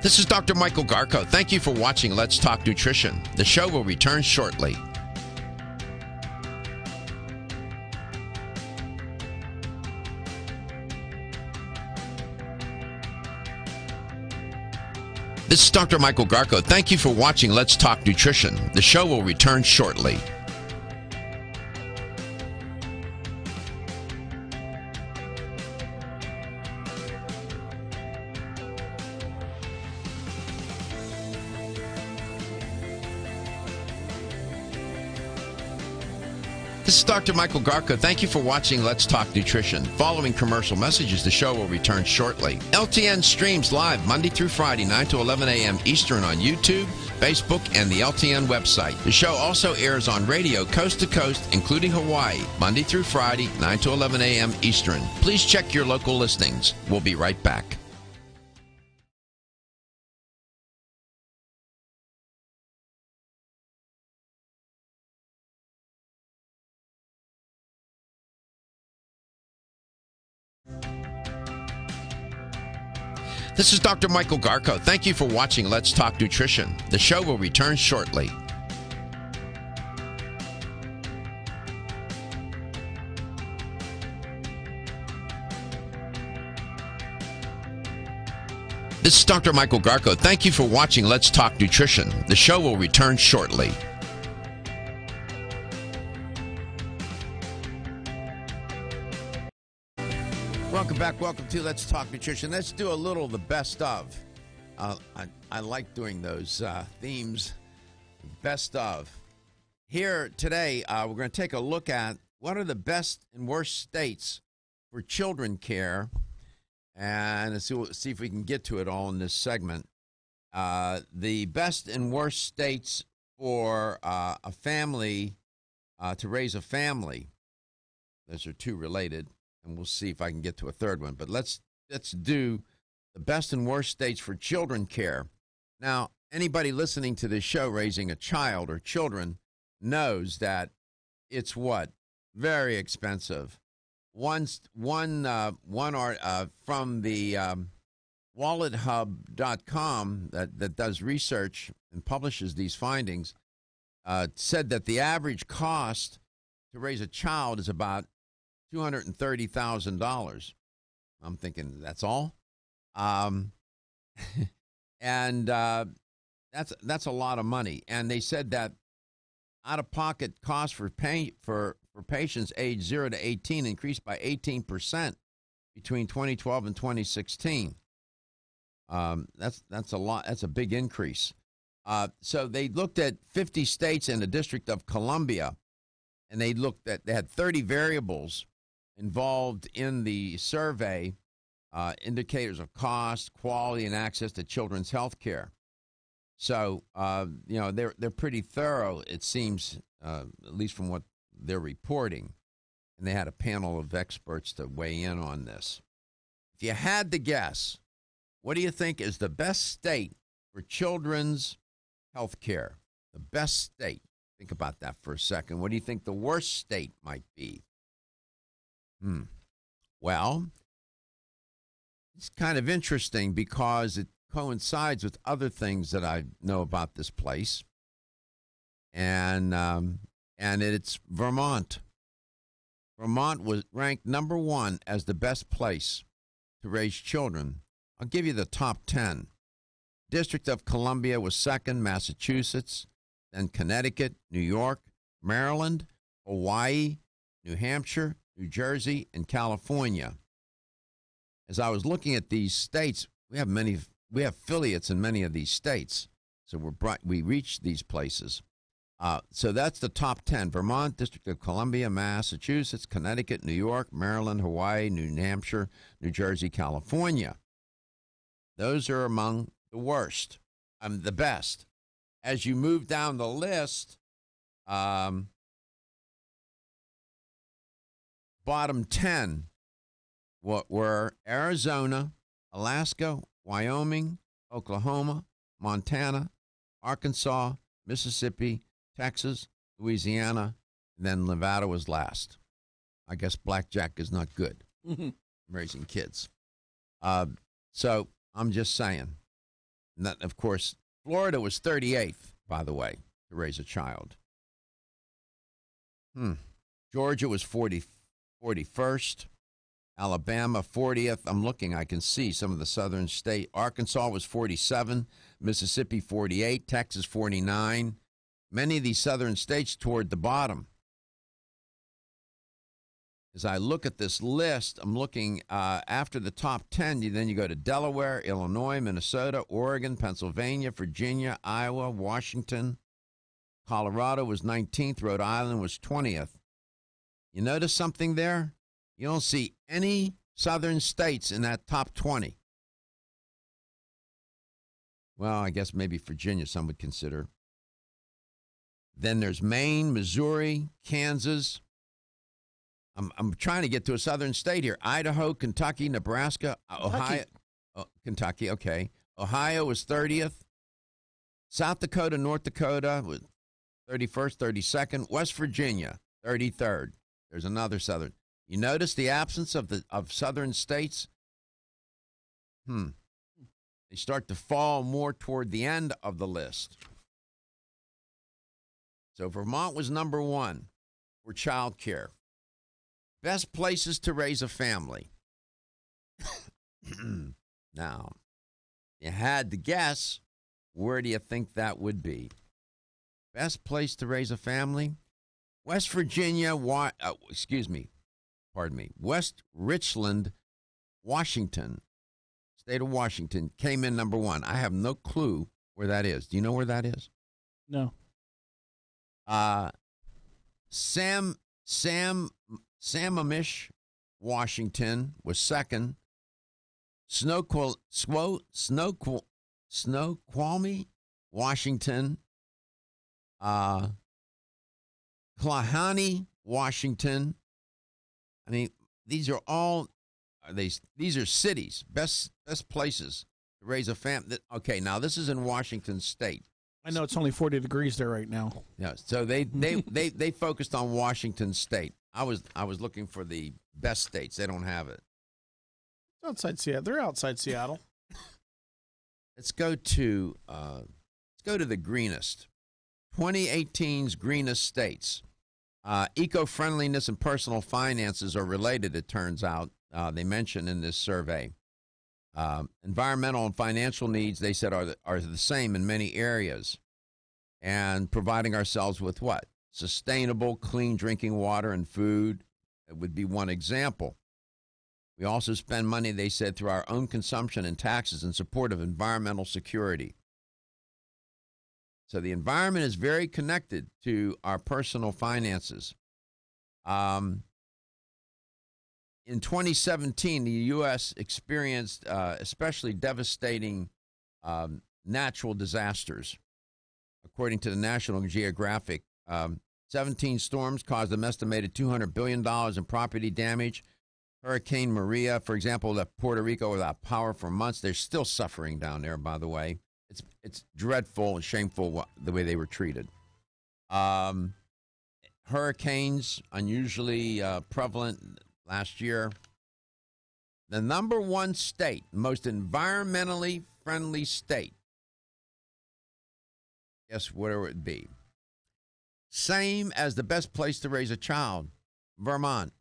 This is Dr. Michael Garko. Thank you for watching Let's Talk Nutrition. The show will return shortly. This is Dr. Michael Garko. Thank you for watching Let's Talk Nutrition. The show will return shortly. This This is Dr. Michael Garko. Thank you for watching Let's Talk Nutrition. Following commercial messages, the show will return shortly. LTN streams live Monday through Friday, 9 to 11 a.m. Eastern on YouTube, Facebook, and the LTN website. The show also airs on radio coast to coast, including Hawaii, Monday through Friday, 9 to 11 a.m. Eastern. Please check your local listings. We'll be right back. This is Dr. Michael Garko. Thank you for watching Let's Talk Nutrition. The show will return shortly. This is Dr. Michael Garko. Thank you for watching Let's Talk Nutrition. The show will return shortly. Welcome back. Welcome to Let's Talk Nutrition. Let's do a little of the best of. I like doing those themes. Best of. Here today, we're going to take a look at what are the best and worst states for children care, and see if we can get to it all in this segment. The best and worst states for a family to raise a family. Those are two related. And we'll see if I can get to a third one. But let's do the best and worst states for children care. Now, anybody listening to this show raising a child or children knows that it's what? Very expensive. One from the wallethub.com that does research and publishes these findings said that the average cost to raise a child is about $230,000. I'm thinking that's all, and that's a lot of money. And they said that out-of-pocket costs for patients aged 0 to 18 increased by 18% between 2012 and 2016. That's a lot. That's a big increase. So they looked at 50 states and the District of Columbia, and they had 30 variables involved in the survey, indicators of cost, quality, and access to children's health care. So, they're pretty thorough, it seems, at least from what they're reporting. And they had a panel of experts to weigh in on this. If you had to guess, what do you think is the best state for children's health care? The best state. Think about that for a second. What do you think the worst state might be? Well, it's kind of interesting because it coincides with other things that I know about this place. And it's Vermont. Vermont was ranked number 1 as the best place to raise children. I'll give you the top 10. District of Columbia was second, Massachusetts, then Connecticut, New York, Maryland, Hawaii, New Hampshire, New Jersey, and California. As I was looking at these states, we have affiliates in many of these states, so we reached these places. So that's the top 10: Vermont, District of Columbia, Massachusetts, Connecticut, New York, Maryland, Hawaii, New Hampshire, New Jersey, California. Those are among the worst. The best. As you move down the list, bottom 10 were Arizona, Alaska, Wyoming, Oklahoma, Montana, Arkansas, Mississippi, Texas, Louisiana, and then Nevada was last. I guess blackjack is not good. Raising kids. So I'm just saying. And that, of course, Florida was 38th, by the way, to raise a child. Georgia was 41st. Alabama, 40th. I'm looking, I can see some of the southern states. Arkansas was 47. Mississippi, 48. Texas, 49. Many of these southern states toward the bottom. As I look at this list, I'm looking after the top 10, then you go to Delaware, Illinois, Minnesota, Oregon, Pennsylvania, Virginia, Iowa, Washington. Colorado was 19th. Rhode Island was 20th. You notice something there? You don't see any southern states in that top 20. Well, I guess maybe Virginia some would consider. Then there's Maine, Missouri, Kansas. I'm trying to get to a southern state here. Idaho, Kentucky, Nebraska, Ohio. Kentucky, okay. Ohio was 30th. South Dakota, North Dakota was 31st, 32nd. West Virginia, 33rd. There's another southern. You notice the absence of southern states? They start to fall more toward the end of the list. So Vermont was number 1 for child care. Best places to raise a family. Now, you had to guess, where do you think that would be? Best place to raise a family? West Virginia, West Richland, Washington, state of Washington, came in number 1. I have no clue where that is. Do you know where that is? No. Sammamish, Washington was 2nd. Snoqualmie, Washington. Klahanie, Washington. I mean, these are all these are cities, best places to raise a family. Okay, now this is in Washington State. I know it's only 40 degrees there right now. Yeah, so they focused on Washington State. I was looking for the best states. They don't have it. Outside Seattle. They're outside Seattle. Let's go to the greenest. 2018's greenest states. Eco-friendliness and personal finances are related, it turns out. They mention in this survey. Environmental and financial needs, they said, are the same in many areas. And providing ourselves with what? Sustainable, clean drinking water and food. It would be one example. We also spend money, they said, through our own consumption and taxes in support of environmental security. So the environment is very connected to our personal finances. In 2017, the U.S. experienced especially devastating natural disasters. According to the National Geographic, 17 storms caused an estimated $200 billion in property damage. Hurricane Maria, for example, left Puerto Rico without power for months. They're still suffering down there, by the way. It's dreadful and shameful the way they were treated. Hurricanes, unusually prevalent last year. The number 1 state, most environmentally friendly state, guess where it would be? Same as the best place to raise a child, Vermont.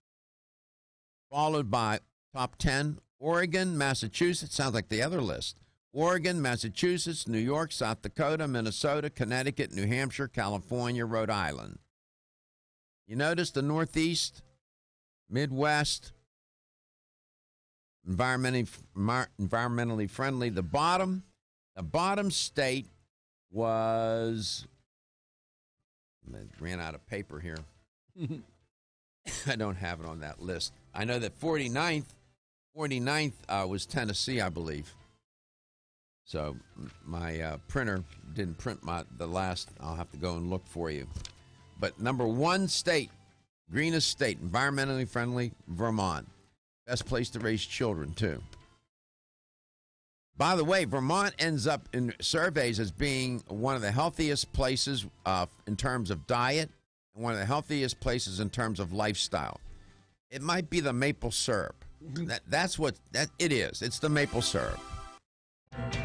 Followed by top 10, Oregon, Massachusetts, sounds like the other list. Oregon, Massachusetts, New York, South Dakota, Minnesota, Connecticut, New Hampshire, California, Rhode Island. You notice the Northeast, Midwest, environmentally friendly. The bottom state was, I ran out of paper here. I don't have it on that list. I know that 49th was Tennessee, I believe. So my printer didn't print the last. I'll have to go and look for you. But number 1 state, greenest state, environmentally friendly, Vermont. Best place to raise children, too. By the way, Vermont ends up in surveys as being one of the healthiest places in terms of diet and one of the healthiest places in terms of lifestyle. It might be the maple syrup. That's what it is. It's the maple syrup.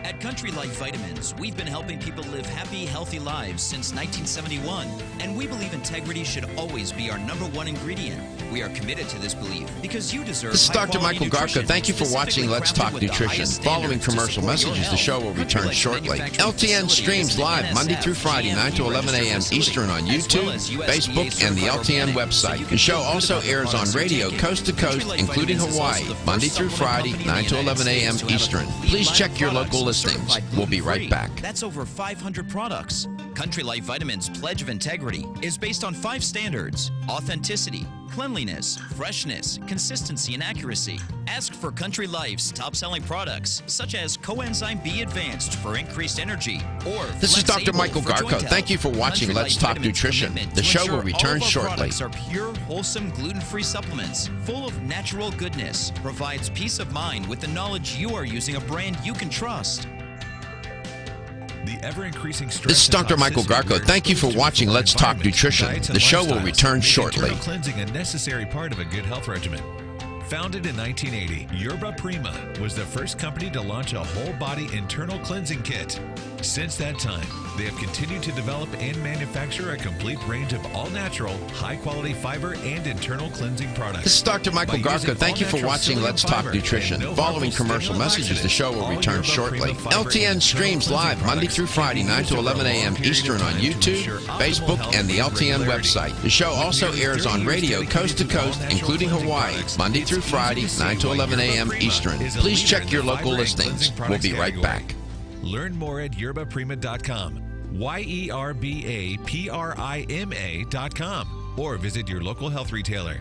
At Country Life Vitamins, we've been helping people live happy, healthy lives since 1971, and we believe integrity should always be our number 1 ingredient. We are committed to this belief because you deserve. This is Dr. Michael Garko. Thank you for watching Let's Talk Nutrition. Following commercial messages, the show will return shortly. LTN streams live Monday through Friday, 9 to 11 a.m. Eastern on YouTube, Facebook, and the LTN website. The show also airs on radio coast to coast, including Hawaii, Monday through Friday, 9 to 11 a.m. Eastern. Please check your local listings. We'll be right back. That's over 500 products. Country Life Vitamins' pledge of integrity is based on 5 standards: authenticity, cleanliness, freshness, consistency, and accuracy. Ask for Country Life's top-selling products, such as Coenzyme B Advanced for increased energy, or This is Dr. Michael Garko. Thank you for watching Let's Talk Nutrition. The show will return shortly. Products are pure, wholesome, gluten-free supplements, full of natural goodness, provides peace of mind with the knowledge you are using a brand you can trust. The ever-increasing stress. This is Dr. Michael Garko. Thank you for watching Let's Talk Nutrition. The show will return shortly. Internal cleansing, a necessary part of a good health regimen. Founded in 1980, Yerba Prima was the first company to launch a whole-body internal cleansing kit. Since that time, they have continued to develop and manufacture a complete range of all-natural, high-quality fiber and internal cleansing products. This is Dr. Michael Garko. Thank you for watching Let's Talk Nutrition. Following commercial messages, the show will return shortly. LTN streams live Monday through Friday, 9 to 11 a.m. Eastern on YouTube, Facebook, and the LTN website. The show also airs on radio coast to coast, including Hawaii, Monday through Friday, 9 to 11 a.m. Eastern. Please check your local listings. We'll be right back. Learn more at yerbaprima.com, yerbaprima.com, or visit your local health retailer.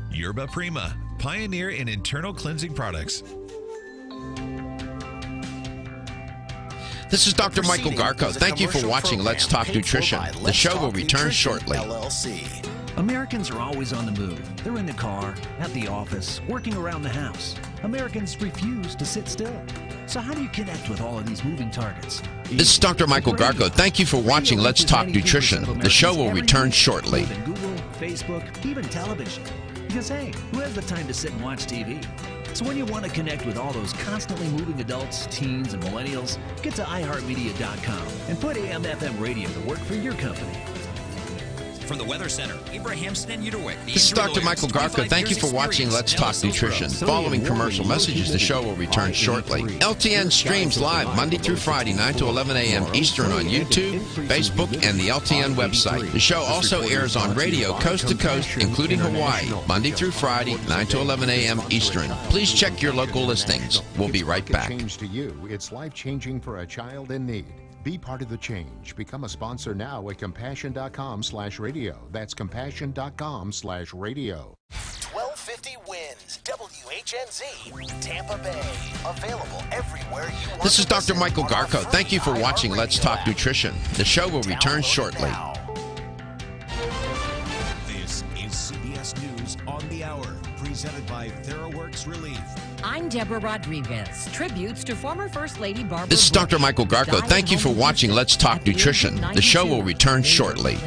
Yerba Prima, pioneer in internal cleansing products. This is Dr. Michael Garko. Thank you for watching Let's Talk Nutrition. The show will return shortly. Americans are always on the move. They're in the car, at the office, working around the house. Americans refuse to sit still. So how do you connect with all of these moving targets? This is Dr. Michael Garko. Thank you for watching Let's Talk Nutrition. The show will return shortly. Google, Facebook, even television. Because hey, who has the time to sit and watch TV? So when you want to connect with all those constantly moving adults, teens, and millennials, get to iHeartMedia.com and put AM/FM radio to work for your company. From the Weather Center, Abrahamson and Uterwick. This is Dr. Michael Garko. Thank you for watching Let's Talk Nutrition. Following commercial messages, the show will return shortly. LTN streams live Monday through Friday, 9 to 11 a.m. Eastern on YouTube, Facebook, and the LTN website. The show also airs on radio coast to coast, including Hawaii, Monday through Friday, 9 to 11 a.m. Eastern. Please check your local listings. We'll be right back. Change to you. It's life-changing for a child in need. Be part of the change. Become a sponsor now at compassion.com/radio. That's compassion.com/radio. 1250 wins. WHNZ, Tampa Bay. Available everywhere you want. This is Dr. Michael Garko. Thank you for watching Let's Talk Nutrition. The show will return shortly. This is CBS News on the Hour, presented by TheraWorks Relief. I'm Deborah Rodriguez. Tributes to former First Lady Barbara This is Dr. Michael Garko. Thank you for watching Let's Talk Nutrition. The show will return shortly.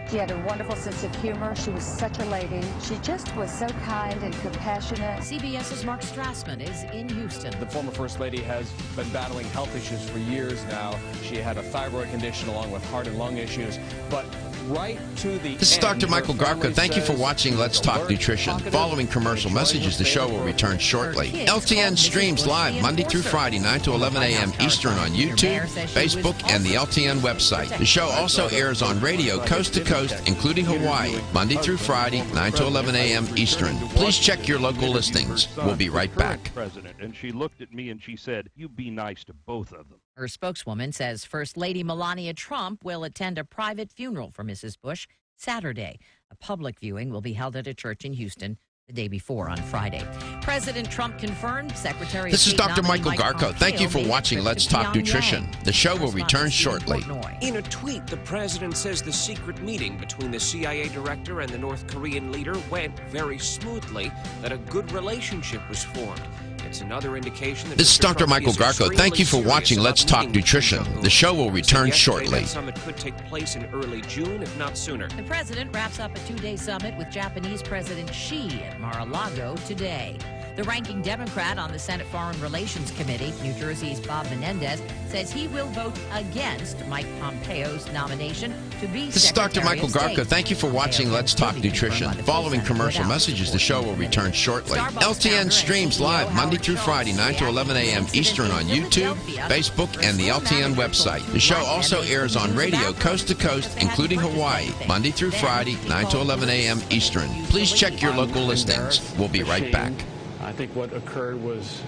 She had a wonderful sense of humor. She was such a lady. She just was so kind and compassionate. CBS's Mark Strassman is in Houston. The former First Lady has been battling health issues for years now. She had a thyroid condition along with heart and lung issues. But right to the This is Dr. Michael Garko. Thank you for watching Let's Talk Nutrition. Following commercial messages, the show will return shortly. LTN streams live Monday through Friday, 9 to 11 a.m. Eastern on YouTube, Facebook, and the LTN website. The show also airs on radio coast to coast, including Hawaii, Monday through Friday, 9 to 11 a.m. Eastern. Please check your local listings. We'll be right back. President, and she looked at me and she said, "You be nice to both of them." Her spokeswoman says First Lady Melania Trump will attend a private funeral for Mrs. Bush Saturday. A public viewing will be held at a church in Houston the day before on Friday. President Trump confirmed Secretary This of is State Dr. Michael Garko. Thank you for made a watching trip Let's to Talk Pyongyang. Nutrition. The show will return shortly. In a tweet, the president says the secret meeting between the CIA director and the North Korean leader went very smoothly, that a good relationship was formed. It's another indication that This is Mr. Dr. Trump Michael is Garko. Thank you for extremely watching serious Let's about Talk meeting with Nutrition. Kim The show will return Yesterday, shortly. That summit could take place in early June, if not sooner. The president wraps up a two-day summit with Japanese President Xi at Mar-a-Lago today. The ranking Democrat on the Senate Foreign Relations Committee, New Jersey's Bob Menendez, says he will vote against Mike Pompeo's nomination to be This is Dr. Secretary Michael of State. Garko. Thank you for watching Let's Talk Nutrition. Following commercial messages, the show will return shortly. LTN streams live Monday through Friday, 9 to 11 a.m. Eastern on YouTube, Facebook, and the LTN website. The show also airs on radio coast to coast, including Hawaii, Monday through Friday, 9 to 11 a.m. Eastern. Please check your local listings. We'll be right back. I think what occurred was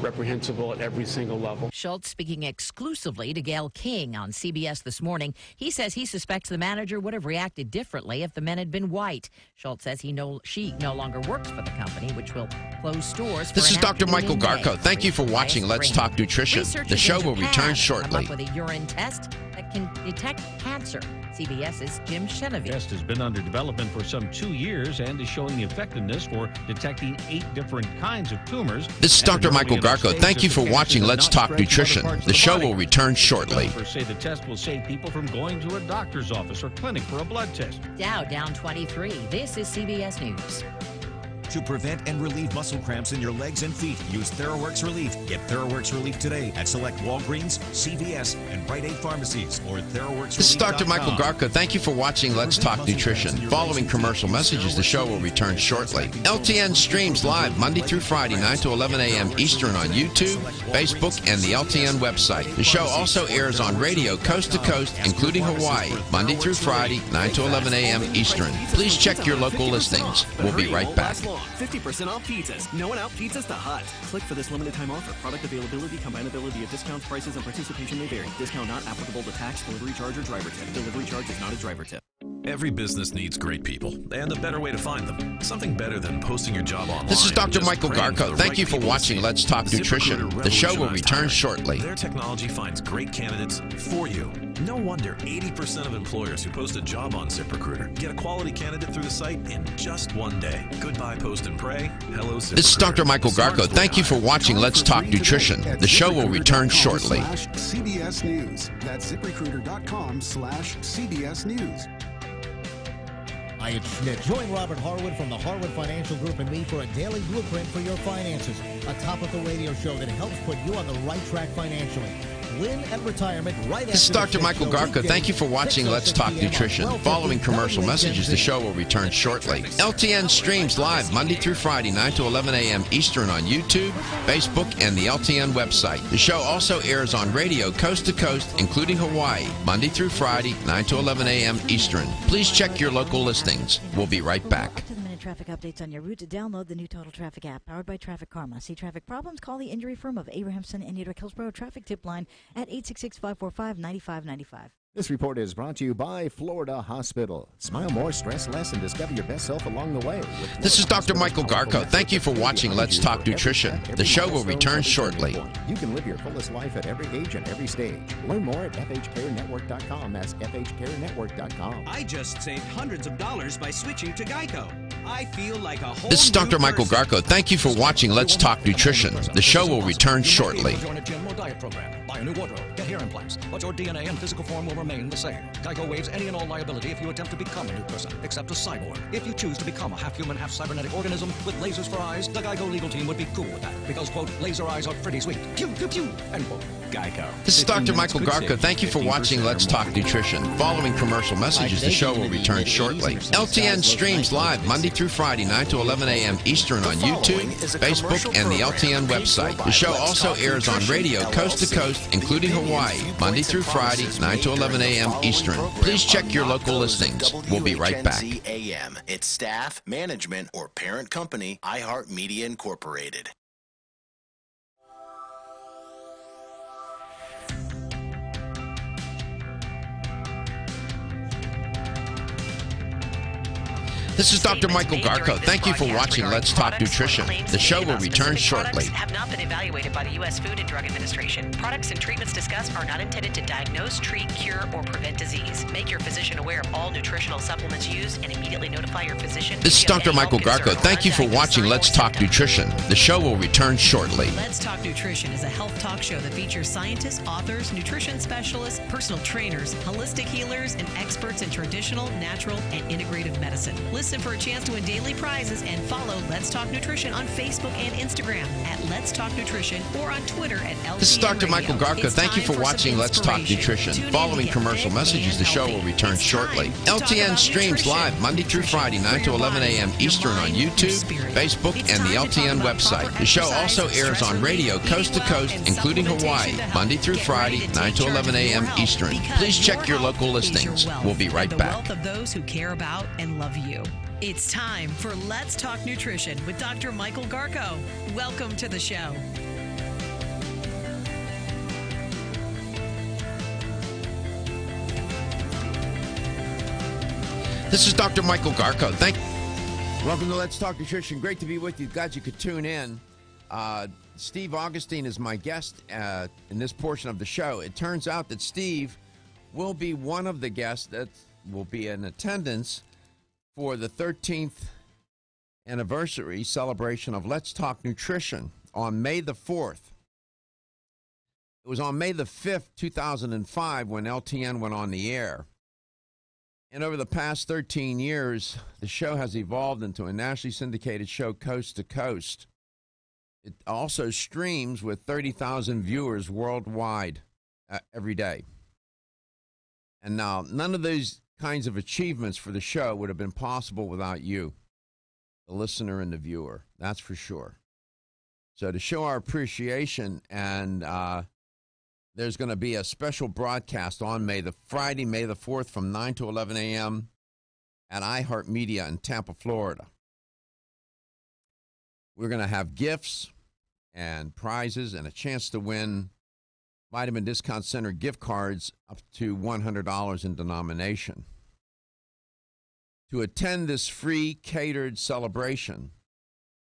reprehensible at every single level. Schultz speaking exclusively to Gail King on CBS this morning. He says he suspects the manager would have reacted differently if the men had been white. Schultz says she no longer works for the company, which will close stores. This is Dr. Michael Garko. Thank you for watching Let's Talk Nutrition. The show will return shortly. Come up with a urine test that can detect cancer. CBS's Jim Cheneville. The test has been under development for some 2 years and is showing effectiveness for detecting 8 different kinds of tumors. This is Dr. Michael Garko. Thank you for watching Let's Talk Nutrition. The show will return shortly. Developers say the test will save people from going to a doctor's office or clinic for a blood test. Dow down 23. This is CBS News. To prevent and relieve muscle cramps in your legs and feet, use TheraWorks Relief. Get TheraWorks Relief today at select Walgreens, CVS, and Rite Aid pharmacies or TheraWorks. This is Dr. Michael Garko. Thank you for watching Let's Talk Nutrition. Following commercial messages, the show will return shortly. LTN streams live Monday through Friday, 9 to 11 a.m. Eastern on YouTube, Facebook, and the LTN website. The show also airs on radio coast to coast, including Hawaii, Monday through Friday, 9 to 11 a.m. Eastern. Please check your local listings. We'll be right back. 50% off pizzas. No one out pizzas the Hut. Click for this limited time offer. Product availability, combinability of discounts, prices, and participation may vary. Discount not applicable to tax, delivery charge, or driver tip. Delivery charge is not a driver tip. Every business needs great people, and the better way to find them. Something better than posting your job online. This is Dr. Michael Garko. Thank you for watching Let's Talk Nutrition. The show will return shortly. Their technology finds great candidates for you. No wonder 80% of employers who post a job on ZipRecruiter get a quality candidate through the site in just one day. Goodbye, Post and Pray. Hello, ZipRecruiter. This is Dr. Michael Garko. Thank you for watching Let's Talk Nutrition. The show will return shortly. CBS News. That's ZipRecruiter.com/CBS News. Hi, it's Schmidt. Join Robert Harwood from the Harwood Financial Group and me for a daily blueprint for your finances. A topical radio show that helps put you on the right track financially. Win at retirement right after. This is Dr. Michael Garko. Thank you for watching Let's Talk Nutrition. Following commercial messages, the show will return shortly. LTN streams live Monday through Friday, 9 to 11 a.m. Eastern on YouTube, Facebook, and the LTN website. The show also airs on radio coast to coast, including Hawaii, Monday through Friday, 9 to 11 a.m. Eastern. Please check your local listings. We'll be right back. Traffic updates on your route. To download the new Total Traffic app powered by Traffic Karma. See traffic problems? Call the injury firm of Abrahamson and Natick Hillsborough Traffic Tip Line at 866-545-9595. This report is brought to you by Florida Hospital. Smile more, stress less, and discover your best self along the way. This is Dr. Michael Garko. Thank you for watching Let's Talk Nutrition. The show will return shortly. You can live your fullest life at every age and every stage. Learn more at FHCareNetwork.com. That's FHCareNetwork.com. I just saved hundreds of dollars by switching to Geico. I feel like a whole This is Dr. Michael Garko. Thank you for watching Let's Talk Nutrition. The show will return shortly. Join a gym or diet program. Buy a new wardrobe. Get hair implants. But your DNA and physical form will remain the same. Geico waives any and all liability if you attempt to become a new person, except a cyborg. If you choose to become a half-human, half-cybernetic organism with lasers for eyes, the Geico legal team would be cool with that. Because, quote, laser eyes are pretty sweet. Pew, pew, pew, end quote. Geico. This is Dr. Michael Garko. Thank you for watching Let's Talk Nutrition. Following commercial messages, the show will return shortly. LTN streams live Monday through Friday, 9 to 11 a.m. Eastern on YouTube, Facebook, and the LTN website. The show also airs on radio coast to coast, including Hawaii, Monday through Friday, 9 to 11 a.m. Eastern. Please check your local listings. We'll be right back. AM. Its staff, management, or parent company, iHeartMedia Incorporated. This is Dr. Michael Garko. Thank you for watching Let's Talk Nutrition. The show will return shortly. Have not been evaluated by the U.S. Food and Drug Administration. Products and treatments discussed are not intended to diagnose, treat, cure, or prevent disease. Make your physician aware of all nutritional supplements used and immediately notify your physician. This is Dr. Michael Garko. Thank you for watching Let's Talk Nutrition. The show will return shortly. Let's Talk Nutrition is a health talk show that features scientists, authors, nutrition specialists, personal trainers, holistic healers, and experts in traditional, natural, and integrative medicine. Listen for a chance to win daily prizes and follow Let's Talk Nutrition on Facebook and Instagram at Let's Talk Nutrition or on Twitter at LTN This is Dr. Michael Garko. It's Thank you for time watching Let's Talk Nutrition. Following commercial messages, the show will return shortly. LTN streams live Monday through Friday, 9 to 11 a.m. Eastern on YouTube, Facebook, and the LTN website. The show also airs on radio coast to coast, including Hawaii, Monday through Friday, 9 to 11 a.m. Eastern. Please check your local listings. We'll be right back. The wealth of those who care about and love you. It's time for Let's Talk Nutrition with Dr. Michael Garko. Welcome to the show. This is Dr. Michael Garko. Welcome to Let's Talk Nutrition. Great to be with you. Glad you could tune in. Steve Augustine is my guest in this portion of the show. It turns out that Steve will be one of the guests that will be in attendance for the 13th anniversary celebration of Let's Talk Nutrition on May the 4th. It was on May the 5th, 2005, when LTN went on the air. And over the past 13 years, the show has evolved into a nationally syndicated show coast to coast. It also streams with 30,000 viewers worldwide every day. And now, none of these kinds of achievements for the show would have been possible without you, the listener and the viewer. That's for sure. So to show our appreciation, and there's going to be a special broadcast on Friday, May the 4th from 9 to 11 a.m. at iHeartMedia in Tampa, Florida. We're going to have gifts and prizes and a chance to win Vitamin Discount Center gift cards up to $100 in denomination. To attend this free catered celebration,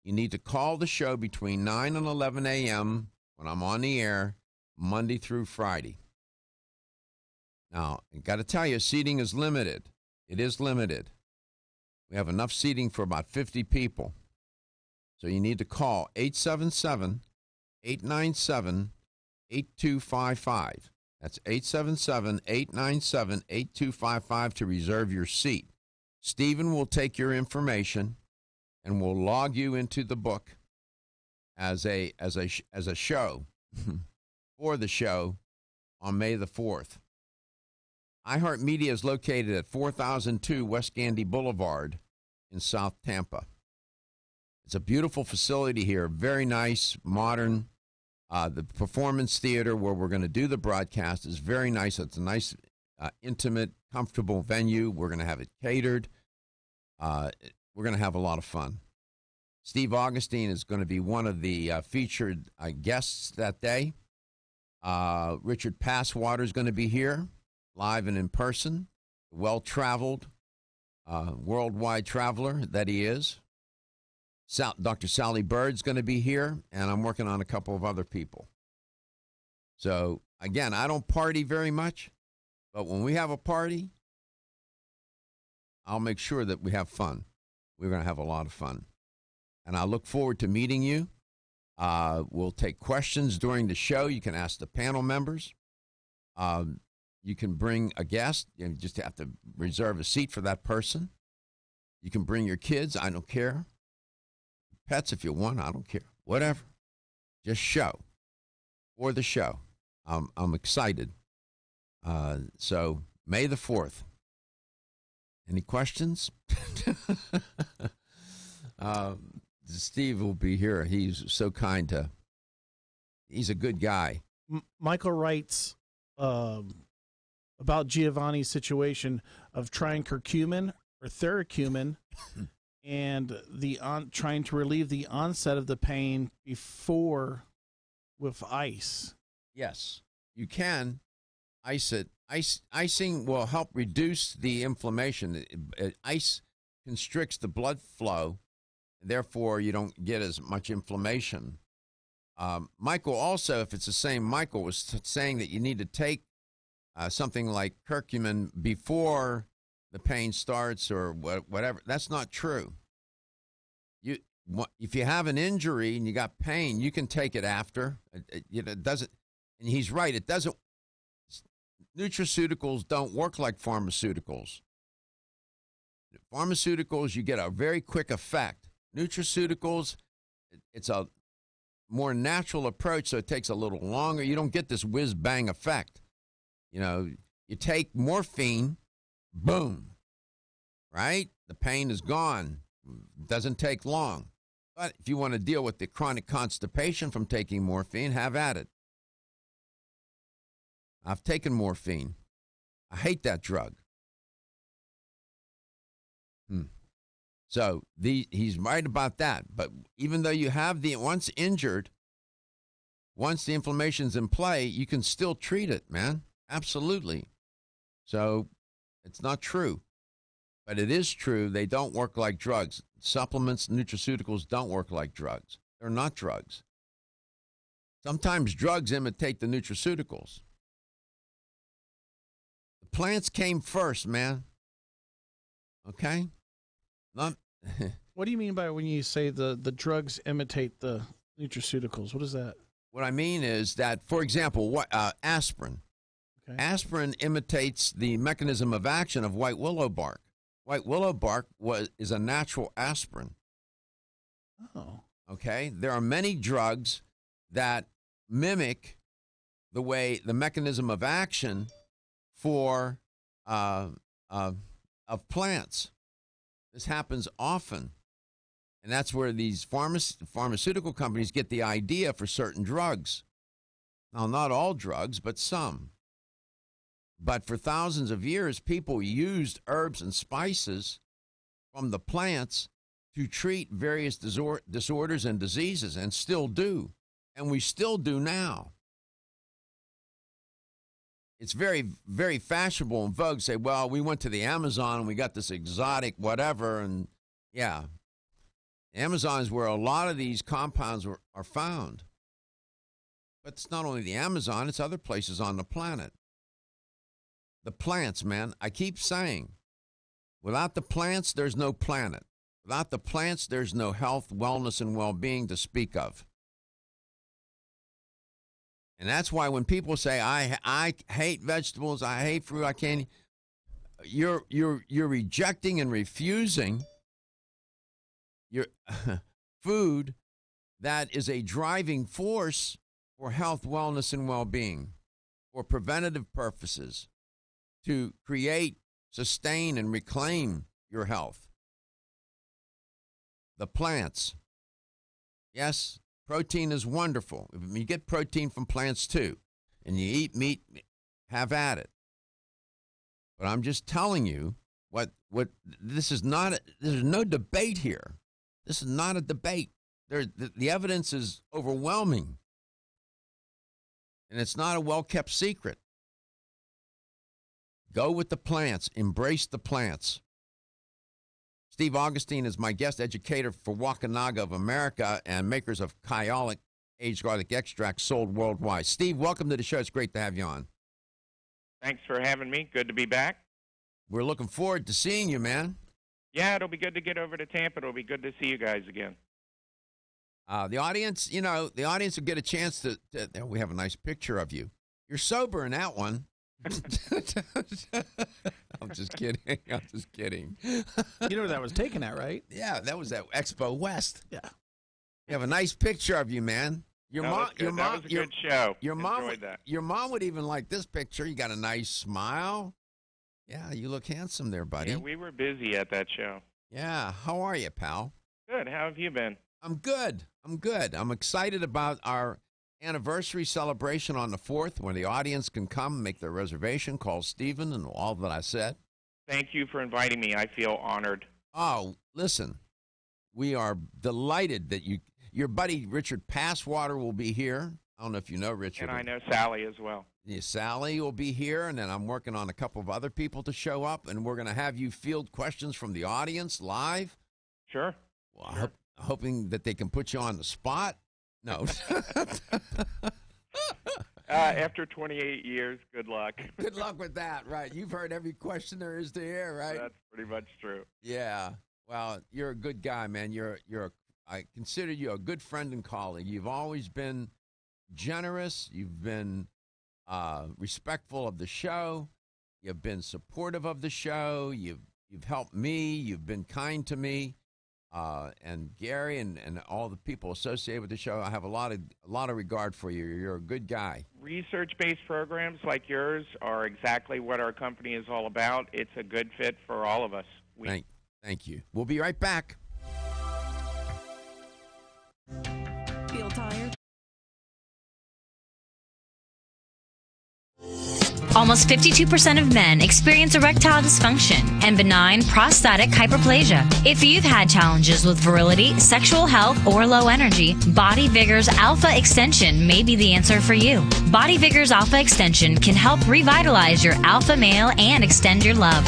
you need to call the show between 9 and 11 a.m. when I'm on the air, Monday through Friday. Now, I got to tell you, seating is limited. It is limited. We have enough seating for about 50 people. So you need to call 877-897-8255. That's 877-897-8255 to reserve your seat. Stephen will take your information and will log you into the book as a show for the show on May the 4th. iHeartMedia is located at 4002 West Gandy Boulevard in South Tampa. It's a beautiful facility here, very nice, modern. The Performance Theater where we're going to do the broadcast is very nice. It's a nice, intimate, comfortable venue. We're going to have it catered. We're going to have a lot of fun. Steve Augustine is going to be one of the featured guests that day. Richard Passwater is going to be here, live and in person, well-traveled, worldwide traveler that he is. Dr. Sally Byrd is going to be here, and I'm working on a couple of other people. So, again, I don't party very much, but when we have a party, I'll make sure that we have fun. We're going to have a lot of fun. And I look forward to meeting you. We'll take questions during the show. You can ask the panel members. You can bring a guest. You just have to reserve a seat for that person. You can bring your kids. I don't care. Pets if you want. I don't care. Whatever. Just show. For the show. I'm excited. So, May the 4th. Any questions? Steve will be here. He's so kind to. He's a good guy. Michael writes about Giovanni's situation of trying curcumin or theracumin and trying to relieve the onset of the pain before with ice. Yes, you can ice it. Icing will help reduce the inflammation. Ice constricts the blood flow. Therefore, you don't get as much inflammation. Michael also, if it's the same Michael, was saying that you need to take something like curcumin before the pain starts or whatever. That's not true. If you have an injury and you got pain, you can take it after. It doesn't, and he's right, it doesn't. Nutraceuticals don't work like pharmaceuticals. Pharmaceuticals, you get a very quick effect. Nutraceuticals, it's a more natural approach, so it takes a little longer. You don't get this whiz-bang effect. You take morphine, boom, right? The pain is gone. Doesn't take long. But if you want to deal with the chronic constipation from taking morphine, have at it. I've taken morphine. I hate that drug. So he's right about that. But even though you have once injured, once the inflammation's in play, you can still treat it, man. Absolutely. So it's not true. But it is true they don't work like drugs. Supplements, nutraceuticals don't work like drugs. They're not drugs. Sometimes drugs imitate the nutraceuticals. The plants came first, man. Okay? Not. What do you mean by when you say the drugs imitate the nutraceuticals? What is that? What I mean is that, for example, aspirin. Okay. Aspirin imitates the mechanism of action of white willow bark. White willow bark is a natural aspirin. Oh. Okay? There are many drugs that mimic the mechanism of action of plants. This happens often. And that's where these pharmaceutical companies get the idea for certain drugs. Now, not all drugs, but some. But for thousands of years, people used herbs and spices from the plants to treat various disorders and diseases, and still do. And we still do now. It's very, very fashionable and vogue to say, well, we went to the Amazon and we got this exotic whatever, and yeah. The Amazon is where a lot of these compounds are found. But it's not only the Amazon, it's other places on the planet. The plants, man, I keep saying, without the plants, there's no planet. Without the plants, there's no health, wellness, and well-being to speak of. And that's why when people say, I hate vegetables, I hate fruit, I can't, you're rejecting and refusing your food that is a driving force for health, wellness, and well-being, for preventative purposes, to create, sustain, and reclaim your health. The plants. Yes, protein is wonderful. You get protein from plants too, and you eat meat, have at it. But I'm just telling you what this is not. There's no debate here. This is not a debate. The evidence is overwhelming, and it's not a well-kept secret. Go with the plants. Embrace the plants. Steve Augustine is my guest educator for Wakanaga of America and makers of Kyolic aged garlic extract sold worldwide. Steve, welcome to the show. It's great to have you on. Thanks for having me. Good to be back. We're looking forward to seeing you, man. Yeah, it'll be good to get over to Tampa. It'll be good to see you guys again. The audience, the audience will get a chance to we have a nice picture of you. You're sober in that one. I'm just kidding. I'm just kidding. You know where that was taken at, right? Yeah, that was at Expo West. Yeah. You have a nice picture of you, man. Your mom, that was a good show. Your mom would even like this picture. You got a nice smile. Yeah, you look handsome there, buddy. Yeah, we were busy at that show. Yeah. How are you, pal? Good. How have you been? I'm good. I'm excited about our anniversary celebration on the 4th, where the audience can come, make their reservation, call Stephen, and all that I said. Thank you for inviting me. I feel honored. Oh, listen, we are delighted that your buddy Richard Passwater will be here. I don't know if you know Richard. And I know Sally as well. Yeah, Sally will be here, and then I'm working on a couple of other people to show up, and we're going to have you field questions from the audience live. Sure. Well, sure. Hoping that they can put you on the spot. No. After 28 years, good luck. Good luck with that, right? You've heard every question there is to hear, right? That's pretty much true. Yeah. Well, you're a good guy, man. I consider you a good friend and colleague. You've always been generous. You've been respectful of the show. You've been supportive of the show. You've helped me. You've been kind to me. And Gary and all the people associated with the show, I have a lot of regard for you. You're a good guy. Research-based programs like yours are exactly what our company is all about. It's a good fit for all of us. Thank you. We'll be right back. Feel tired? Almost 52% of men experience erectile dysfunction and benign prostatic hyperplasia. If you've had challenges with virility, sexual health, or low energy, Body Vigor's Alpha Extension may be the answer for you. Body Vigor's Alpha Extension can help revitalize your alpha male and extend your love.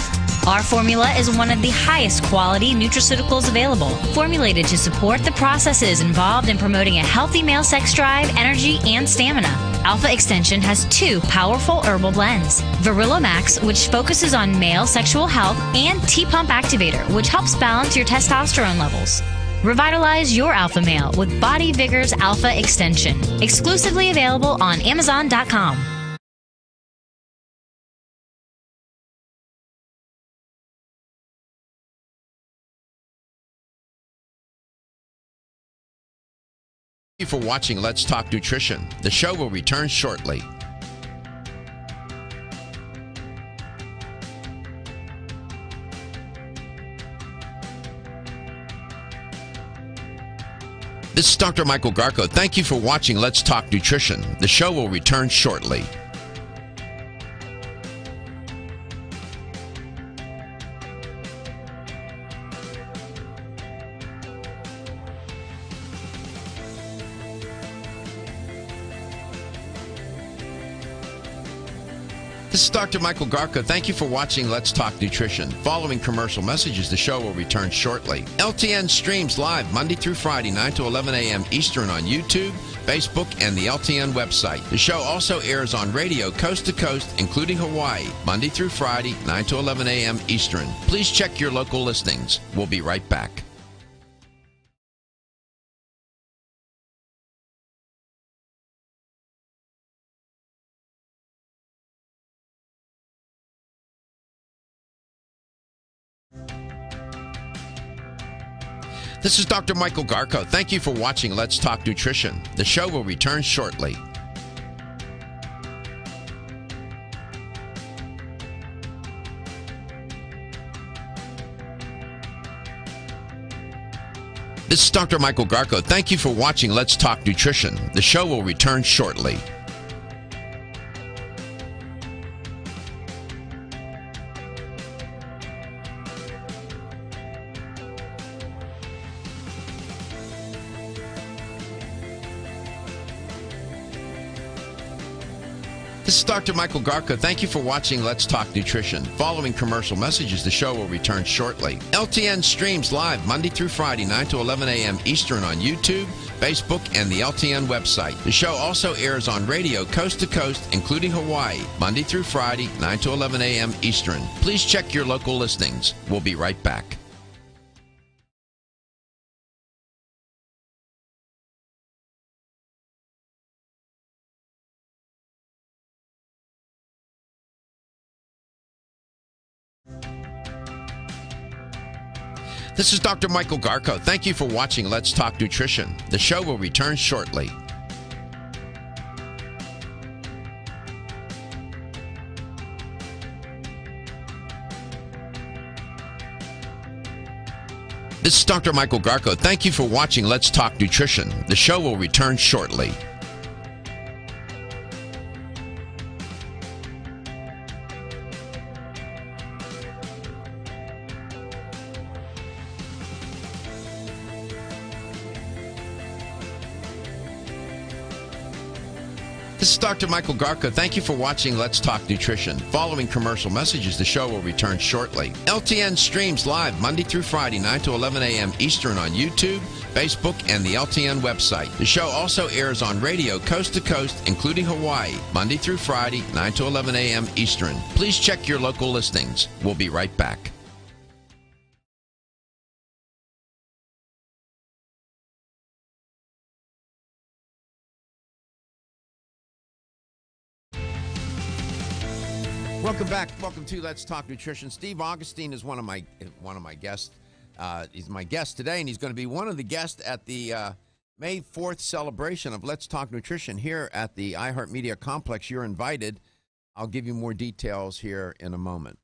Our formula is one of the highest quality nutraceuticals available, formulated to support the processes involved in promoting a healthy male sex drive, energy, and stamina. Alpha Extension has 2 powerful herbal blends, Virilo Max, which focuses on male sexual health, and T-Pump Activator, which helps balance your testosterone levels. Revitalize your alpha male with Body Vigor's Alpha Extension, exclusively available on Amazon.com. Thank you for watching Let's Talk Nutrition. The show will return shortly. This is Dr. Michael Garko. Thank you for watching Let's Talk Nutrition. The show will return shortly. This is Dr. Michael Garko. Thank you for watching Let's Talk Nutrition. Following commercial messages, the show will return shortly. LTN streams live Monday through Friday, 9 to 11 a.m. Eastern on YouTube, Facebook, and the LTN website. The show also airs on radio coast to coast, including Hawaii, Monday through Friday, 9 to 11 a.m. Eastern. Please check your local listings. We'll be right back. This is Dr. Michael Garko. Thank you for watching Let's Talk Nutrition. The show will return shortly. This is Dr. Michael Garko. Thank you for watching Let's Talk Nutrition. The show will return shortly. This is Dr. Michael Garko. Thank you for watching Let's Talk Nutrition. Following commercial messages, the show will return shortly. LTN streams live Monday through Friday, 9 to 11 a.m. Eastern on YouTube, Facebook, and the LTN website. The show also airs on radio coast to coast, including Hawaii, Monday through Friday, 9 to 11 a.m. Eastern. Please check your local listings. We'll be right back. This is Dr. Michael Garko. Thank you for watching Let's Talk Nutrition. The show will return shortly. This is Dr. Michael Garko. Thank you for watching Let's Talk Nutrition. The show will return shortly. This is Dr. Michael Garko. Thank you for watching Let's Talk Nutrition. Following commercial messages, the show will return shortly. LTN streams live Monday through Friday, 9 to 11 a.m. Eastern on YouTube, Facebook, and the LTN website. The show also airs on radio coast to coast, including Hawaii, Monday through Friday, 9 to 11 a.m. Eastern. Please check your local listings. We'll be right back. Welcome back. Welcome to Let's Talk Nutrition. Steve Augustine is one of my guests. He's my guest today, and he's going to be one of the guests at the May 4th celebration of Let's Talk Nutrition here at the iHeartMedia Complex. You're invited. I'll give you more details here in a moment.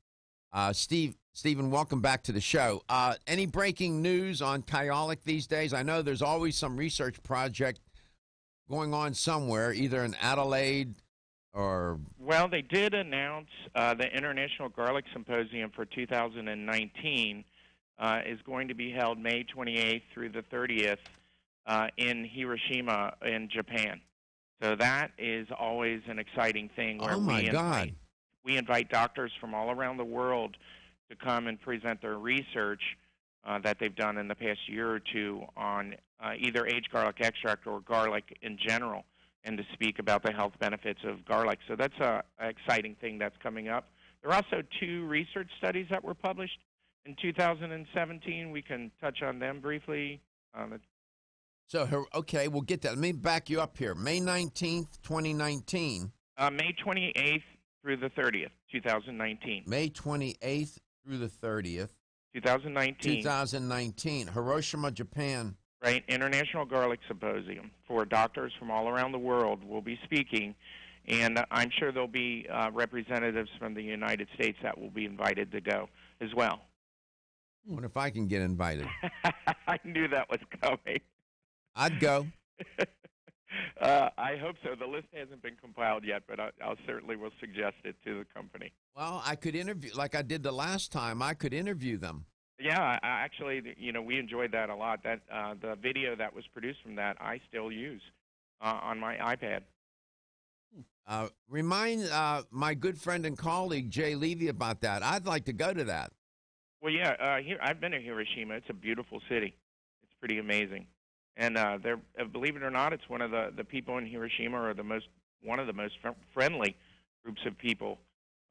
Stephen, welcome back to the show. Any breaking news on Kyolic these days? I know there's always some research project going on somewhere, either in Adelaide or... Well, they did announce the International Garlic Symposium for 2019 is going to be held May 28th through the 30th in Hiroshima in Japan. So that is always an exciting thing where we invite doctors from all around the world to come and present their research that they've done in the past year or two on either aged garlic extract or garlic in general, and to speak about the health benefits of garlic. So that's an exciting thing that's coming up. There are also 2 research studies that were published in 2017. We can touch on them briefly. So, okay, we'll get that. Let me back you up here. May 19th, 2019. May 28th through the 30th, 2019. May 28th through the 30th. 2019. Hiroshima, Japan. Right, International Garlic Symposium for doctors from all around the world will be speaking, and I'm sure there'll be representatives from the United States that will be invited to go as well. I wonder if I can get invited. I knew that was coming. I'd go. I hope so. The list hasn't been compiled yet, but I'll certainly will suggest it to the company. Well, I could interview, like I did the last time, I could interview them. Yeah, actually, we enjoyed that a lot. That the video that was produced from that, I still use on my iPad. Remind my good friend and colleague, Jay Levy, about that. I'd like to go to that. Well, yeah, I've been to Hiroshima. It's a beautiful city. It's pretty amazing. And believe it or not, it's one of the people in Hiroshima are one of the most friendly groups of people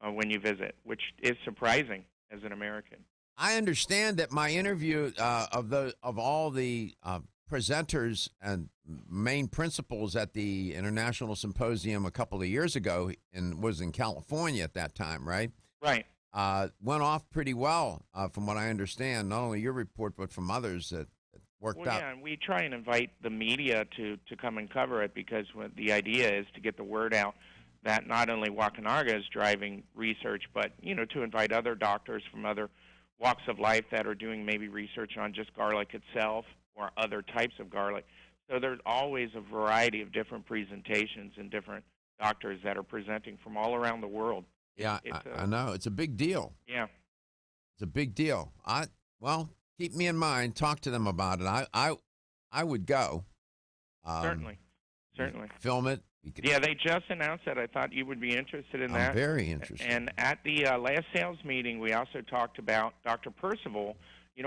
when you visit, which is surprising as an American. I understand that my interview of all the presenters and main principals at the International Symposium a couple of years ago was in California at that time, right? Right. Went off pretty well, from what I understand. Not only your report, but from others that worked out. Yeah, and we try and invite the media to come and cover it because the idea is to get the word out that not only Wakanaga is driving research, but to invite other doctors from other walks of life that are doing maybe research on just garlic itself or other types of garlic. So there's always a variety of different presentations and different doctors that are presenting from all around the world. Yeah, I know. It's a big deal. Yeah. It's a big deal. Well, keep me in mind. Talk to them about it. I would go. Certainly. Film it. Yeah, they just announced that. I thought you would be interested in that. I'm very interested. And at the last sales meeting, we also talked about Dr. Percival.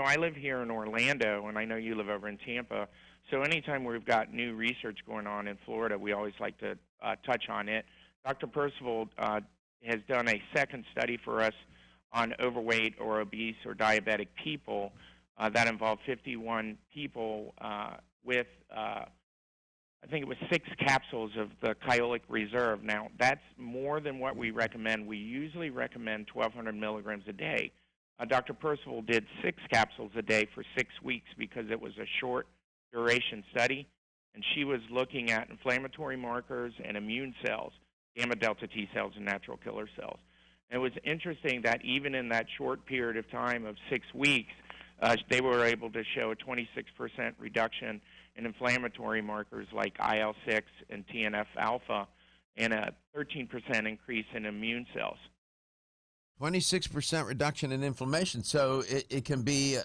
I live here in Orlando, and I know you live over in Tampa. So anytime we've got new research going on in Florida, we always like to touch on it. Dr. Percival has done a second study for us on overweight or obese or diabetic people that involved 51 people with I think it was 6 capsules of the Kyolic Reserve. Now, that's more than what we recommend. We usually recommend 1,200 milligrams a day. Dr. Percival did 6 capsules a day for 6 weeks because it was a short duration study, and she was looking at inflammatory markers and immune cells, gamma delta T cells and natural killer cells. And it was interesting that even in that short period of time of 6 weeks, they were able to show a 26% reduction in inflammatory markers like IL-6 and TNF-alpha and a 13% increase in immune cells. 26% reduction in inflammation, so it can be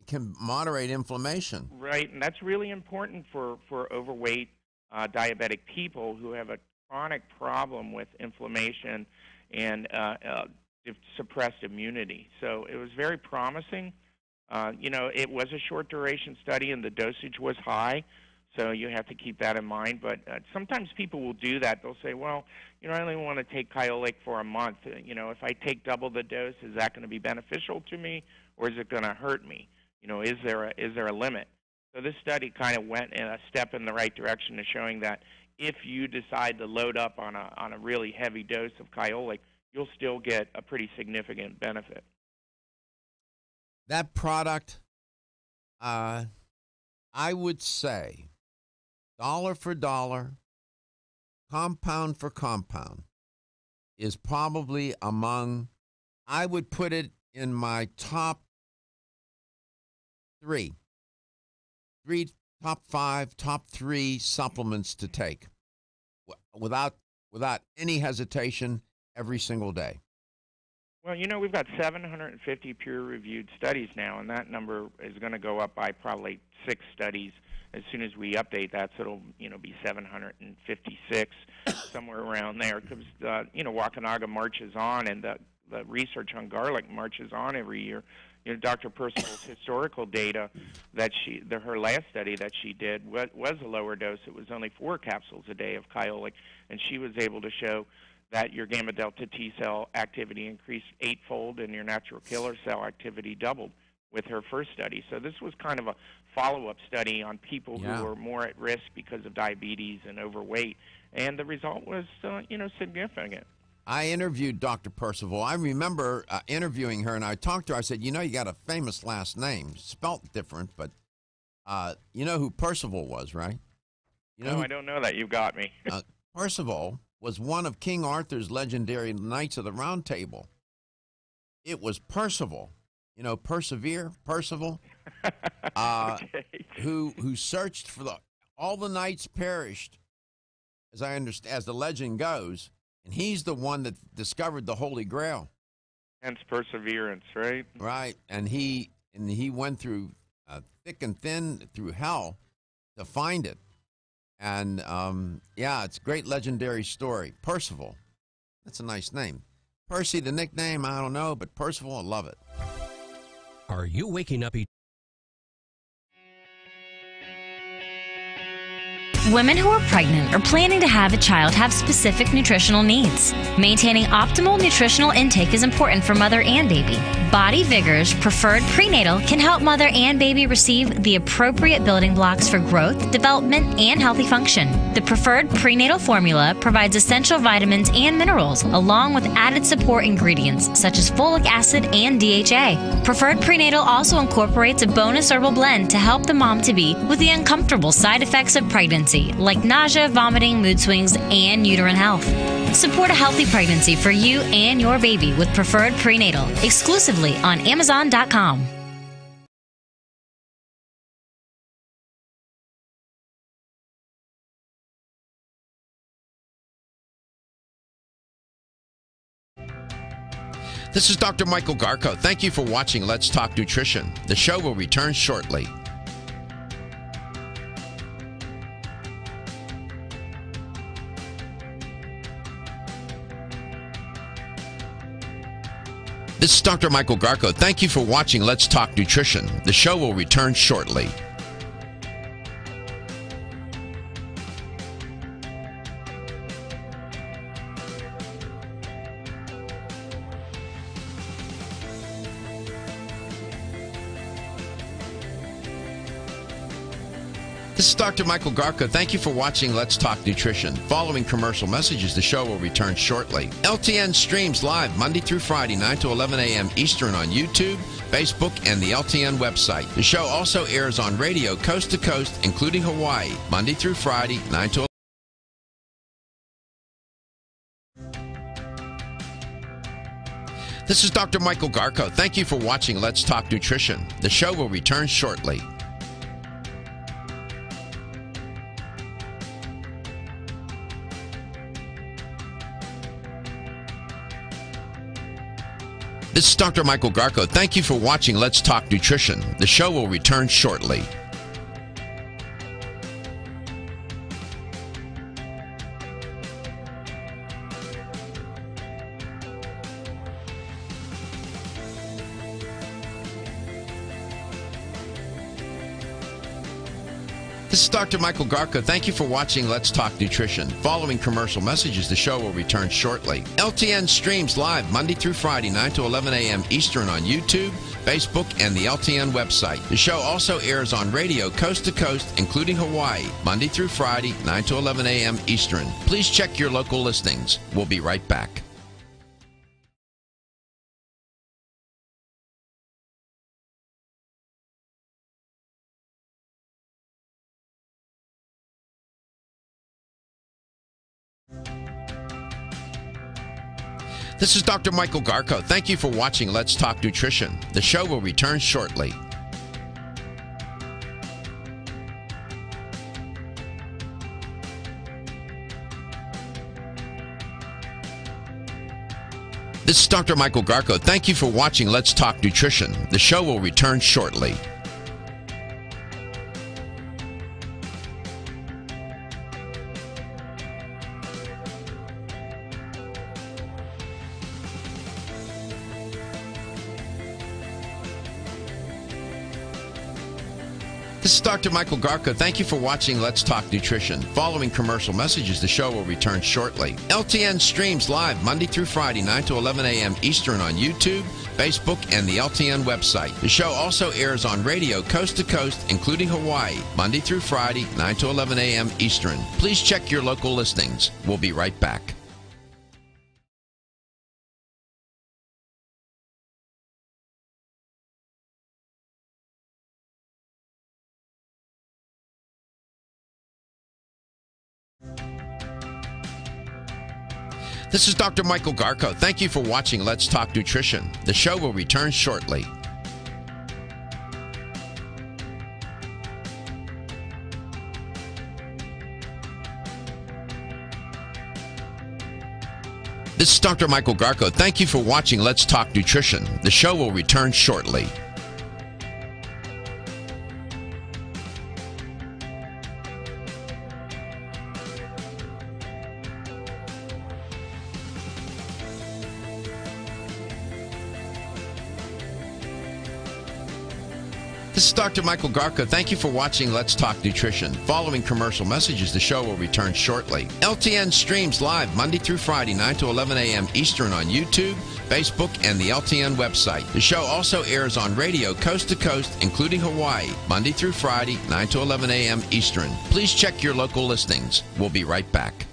can moderate inflammation. Right, and that's really important for overweight diabetic people who have a chronic problem with inflammation and suppressed immunity. So it was very promising. It was a short duration study and the dosage was high, so you have to keep that in mind. But sometimes people will do that. They'll say, well, I only want to take Kyolic for a month. If I take double the dose, is that going to be beneficial to me or is it going to hurt me? Is there a limit? So this study kind of went in a step in the right direction to showing that if you decide to load up on a really heavy dose of Kyolic, you'll still get a pretty significant benefit. That product, I would say, dollar for dollar, compound for compound, is probably among, I would put it in my top top 5, top 3 supplements to take without any hesitation every single day. Well, we've got 750 peer-reviewed studies now, and that number is going to go up by probably 6 studies as soon as we update that. So it'll, be 756, somewhere around there, because Wakanaga marches on, and the research on garlic marches on every year. You know, Dr. Percival's historical data that her last study that she did was a lower dose. It was only 4 capsules a day of Kyolic, and she was able to show that your gamma delta T cell activity increased 8-fold and your natural killer cell activity doubled with her first study. So this was kind of a follow-up study on people who were more at risk because of diabetes and overweight, and the result was, significant. I interviewed Dr. Percival. I remember interviewing her, and I talked to her. I said, you got a famous last name, spelt different, but you know who Percival was, right? I don't know that. You got me. Percival was one of King Arthur's legendary Knights of the Round Table. It was Percival, persevere, Percival, who searched for all the knights perished, as I understand, as the legend goes. And he's the one that discovered the Holy Grail. Hence perseverance, right? Right. And he went through thick and thin through hell to find it. And, it's a great legendary story. Percival. That's a nice name. Percy, the nickname, I don't know, but Percival, I love it. Are you waking up each Women who are pregnant or planning to have a child have specific nutritional needs. Maintaining optimal nutritional intake is important for mother and baby. Body Vigor's Preferred Prenatal can help mother and baby receive the appropriate building blocks for growth, development, and healthy function. The Preferred Prenatal formula provides essential vitamins and minerals, along with added support ingredients such as folic acid and DHA. Preferred Prenatal also incorporates a bonus herbal blend to help the mom-to-be with the uncomfortable side effects of pregnancy, like nausea, vomiting, mood swings, and uterine health. Support a healthy pregnancy for you and your baby with Preferred Prenatal, exclusively on Amazon.com. This is Dr. Michael Garko. Thank you for watching Let's Talk Nutrition. The show will return shortly. This is Dr. Michael Garko. Thank you for watching Let's Talk Nutrition. The show will return shortly. This is Dr. Michael Garko. Thank you for watching Let's Talk Nutrition. Following commercial messages, the show will return shortly. LTN streams live Monday through Friday, 9 to 11 a.m. Eastern on YouTube, Facebook, and the LTN website. The show also airs on radio coast to coast, including Hawaii, Monday through Friday, 9 to 11. This is Dr. Michael Garko. Thank you for watching Let's Talk Nutrition. The show will return shortly. This is Dr. Michael Garko. Thank you for watching Let's Talk Nutrition. The show will return shortly. This is Dr. Michael Garko. Thank you for watching Let's Talk Nutrition. Following commercial messages, the show will return shortly. LTN streams live Monday through Friday, 9 to 11 a.m. Eastern on YouTube, Facebook, and the LTN website. The show also airs on radio coast to coast, including Hawaii, Monday through Friday, 9 to 11 a.m. Eastern. Please check your local listings. We'll be right back. This is Dr. Michael Garko. Thank you for watching Let's Talk Nutrition. The show will return shortly. This is Dr. Michael Garko. Thank you for watching Let's Talk Nutrition. The show will return shortly. This is Dr. Michael Garko. Thank you for watching Let's Talk Nutrition. Following commercial messages, the show will return shortly. LTN streams live Monday through Friday, 9 to 11 a.m. Eastern on YouTube, Facebook, and the LTN website. The show also airs on radio coast to coast, including Hawaii, Monday through Friday, 9 to 11 a.m. Eastern. Please check your local listings. We'll be right back. This is Dr. Michael Garko. Thank you for watching Let's Talk Nutrition. The show will return shortly. This is Dr. Michael Garko. Thank you for watching Let's Talk Nutrition. The show will return shortly. This is Dr. Michael Garko. Thank you for watching Let's Talk Nutrition. Following commercial messages, the show will return shortly. LTN streams live Monday through Friday, 9 to 11 a.m. Eastern on YouTube, Facebook, and the LTN website. The show also airs on radio coast to coast, including Hawaii, Monday through Friday, 9 to 11 a.m. Eastern. Please check your local listings. We'll be right back.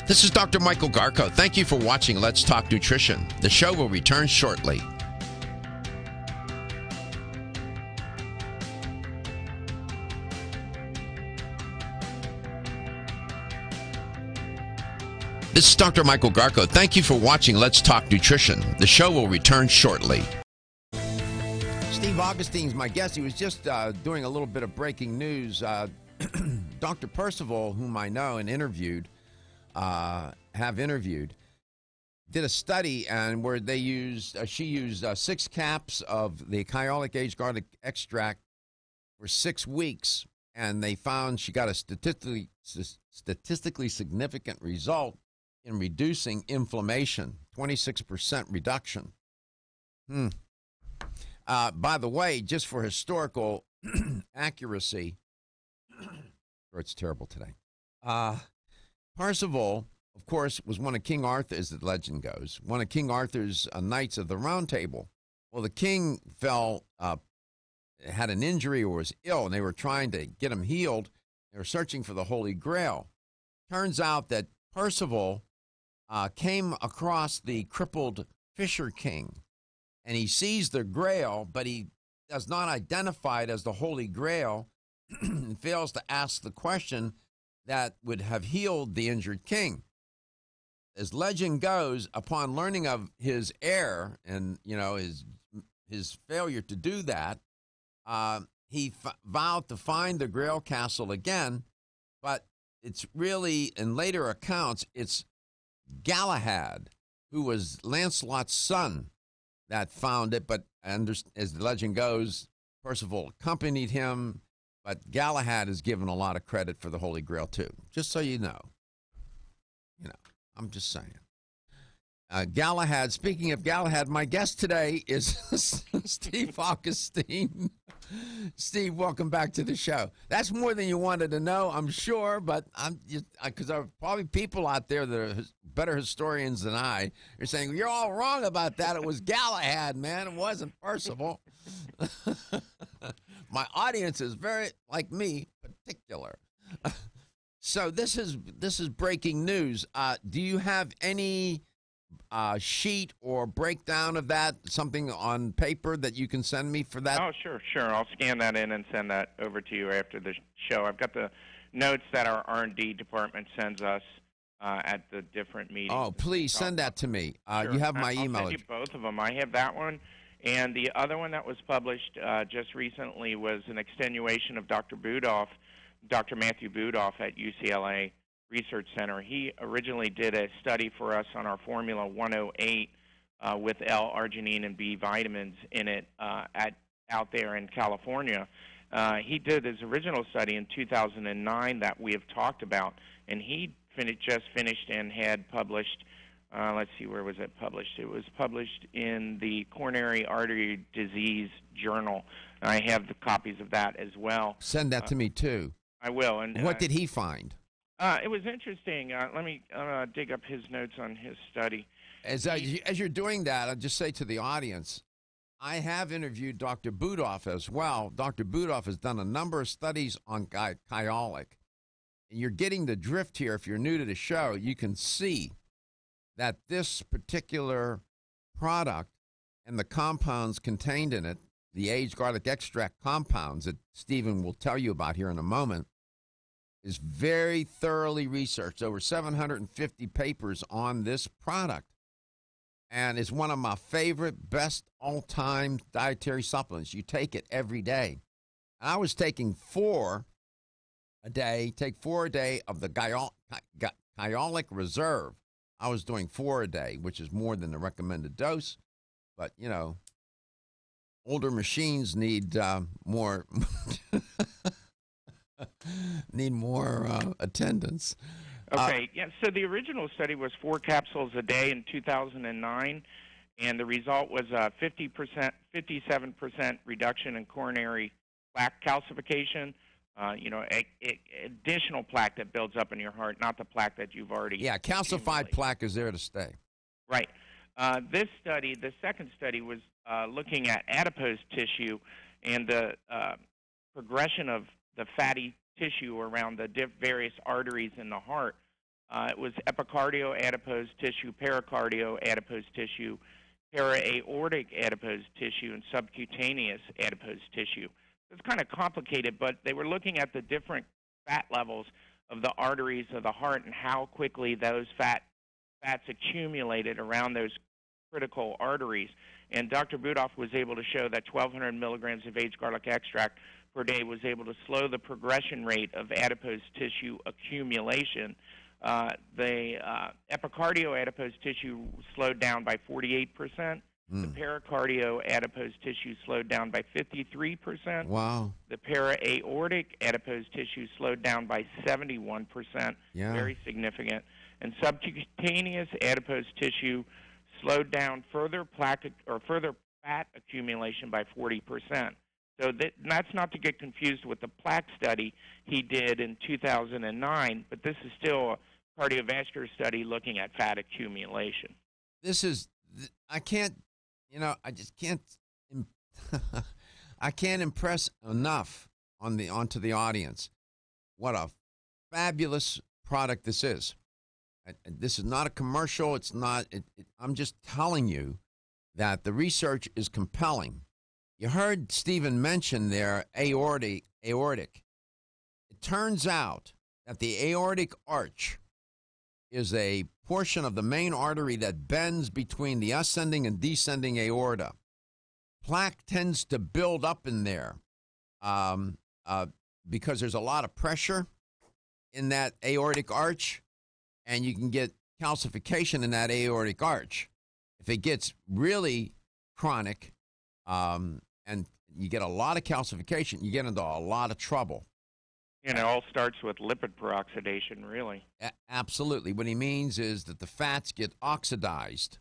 This is Dr. Michael Garko. Thank you for watching Let's Talk Nutrition. The show will return shortly. This is Dr. Michael Garko. Thank you for watching Let's Talk Nutrition. The show will return shortly. Steve Augustine's my guest. He was just doing a little bit of breaking news. Dr. Percival, whom I know and have interviewed, did a study and where they used she used 6 caps of the Kyolic aged garlic extract for 6 weeks, and they found she got a statistically significant result in reducing inflammation, 26% reduction. By the way, just for historical accuracy, it's terrible today. Parzival, of course, was one of King Arthur, as the legend goes, one of King Arthur's knights of the Round Table. Well, the king had an injury or was ill, and they were trying to get him healed. They were searching for the Holy Grail. Turns out that Percival came across the crippled Fisher King, and he sees the Grail, but he does not identify it as the Holy Grail and fails to ask the question that would have healed the injured king. As legend goes, upon learning of his error and his failure to do that, he vowed to find the Grail Castle again. But it's really, in later accounts, it's Galahad, who was Lancelot's son, that found it. But as the legend goes, Percival accompanied him. But Galahad is given a lot of credit for the Holy Grail, too. Just so you know. I'm just saying. Galahad, speaking of Galahad, my guest today is Steve Augustine. Steve, welcome back to the show. That's more than you wanted to know, I'm sure, but because there are probably people out there that are better historians than I are saying, you're all wrong about that. It was Galahad, man. It wasn't Percival. My audience is very, like me, particular. So this is breaking news. Do you have any sheet or breakdown of that, something on paper that you can send me for that? Oh, sure. I'll scan that in and send that over to you after the show. I've got the notes that our R&D department sends us at the different meetings. Oh, please send that to me. Sure. You have my email. I'll send you both of them. I have that one. And the other one that was published just recently was an extenuation of Dr. Matthew Budoff at UCLA Research Center. He originally did a study for us on our Formula 108 with L-arginine and B vitamins in it out there in California. He did his original study in 2009 that we have talked about, and he just finished and had published, let's see, where was it published? It was published in the Coronary Artery Disease Journal. And I have the copies of that as well. Send that to me, too. I will. And what did he find? It was interesting. Let me dig up his notes on his study. As you're doing that, I'll just say to the audience, I have interviewed Dr. Budoff as well. Dr. Budoff has done a number of studies on Kyolic. And you're getting the drift here. If you're new to the show, you can see that this particular product and the compounds contained in it, the aged garlic extract compounds that Stephen will tell you about here in a moment, is very thoroughly researched. Over 750 papers on this product. And it's one of my favorite, best all-time dietary supplements. You take it every day. And I was taking 4 a day, take 4 a day of the Kyolic Reserve. I was doing 4 a day, which is more than the recommended dose. But, you know, older machines need more attendance. Okay, yeah, so the original study was 4 capsules a day in 2009, and the result was a 57% reduction in coronary plaque calcification, additional plaque that builds up in your heart, not the plaque that you've already calcified plaque is there to stay. Right. This study, the second study, was looking at adipose tissue and the progression of the fatty tissue around the various arteries in the heart. It was epicardio adipose tissue, pericardio adipose tissue, para-aortic adipose tissue, and subcutaneous adipose tissue. It's kind of complicated, but they were looking at the different fat levels of the arteries of the heart and how quickly those fats accumulated around those critical arteries. And Dr. Budoff was able to show that 1,200 milligrams of aged garlic extract per day was able to slow the progression rate of adipose tissue accumulation. The epicardio adipose tissue slowed down by 48%. The pericardio adipose tissue slowed down by 53%. Wow. The para-aortic adipose tissue slowed down by 71%. Yeah. Very significant. And subcutaneous adipose tissue slowed down further fat accumulation by 40%. So that's not to get confused with the plaque study he did in 2009, but this is still a cardiovascular study looking at fat accumulation. I just can't, I can't impress enough onto the audience what a fabulous product this is. This is not a commercial. It's not, I'm just telling you that the research is compelling. You heard Stephen mention there aortic. It turns out that the aortic arch is a portion of the main artery that bends between the ascending and descending aorta. Plaque tends to build up in there because there's a lot of pressure in that aortic arch, and you can get calcification in that aortic arch. If it gets really chronic, and you get a lot of calcification, you get into a lot of trouble. And it all starts with lipid peroxidation, really. Absolutely. What he means is that the fats get oxidized,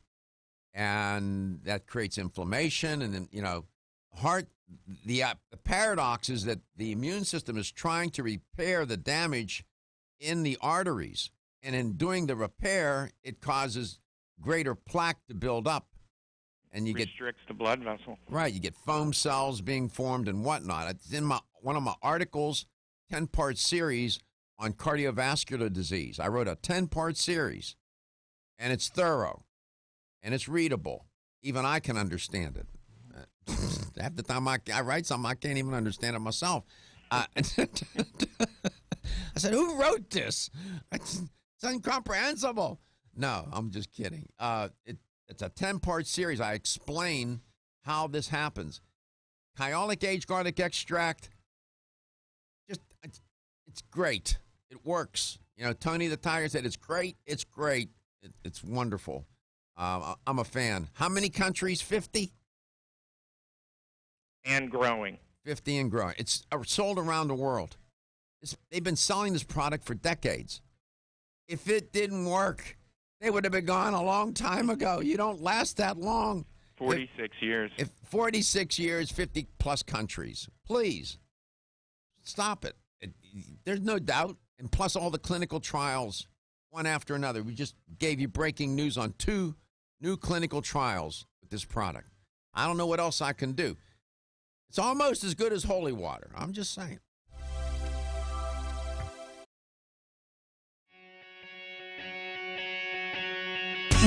and that creates inflammation. And then, the paradox is that the immune system is trying to repair the damage in the arteries. And in doing the repair, it causes greater plaque to build up. And you restricts the blood vessel. Right. You get foam cells being formed and whatnot. It's in one of my articles, 10-part series on cardiovascular disease. I wrote a 10-part series, and it's thorough, and it's readable. Even I can understand it. Half the time I write something, I can't even understand it myself. I said, who wrote this? It's incomprehensible. No, I'm just kidding. It's a 10-part series. I explain how this happens. Kyolic aged garlic extract, it's great. It works. Tony the Tiger said it's great. It's great. It's wonderful. I'm a fan. How many countries? 50? And growing. 50 and growing. It's sold around the world. They've been selling this product for decades. If it didn't work, they would have been gone a long time ago. You don't last that long. 46 years. 46 years, 50-plus countries. Please, stop it. There's no doubt. And plus all the clinical trials, one after another. We just gave you breaking news on 2 new clinical trials with this product. I don't know what else I can do. It's almost as good as holy water. I'm just saying.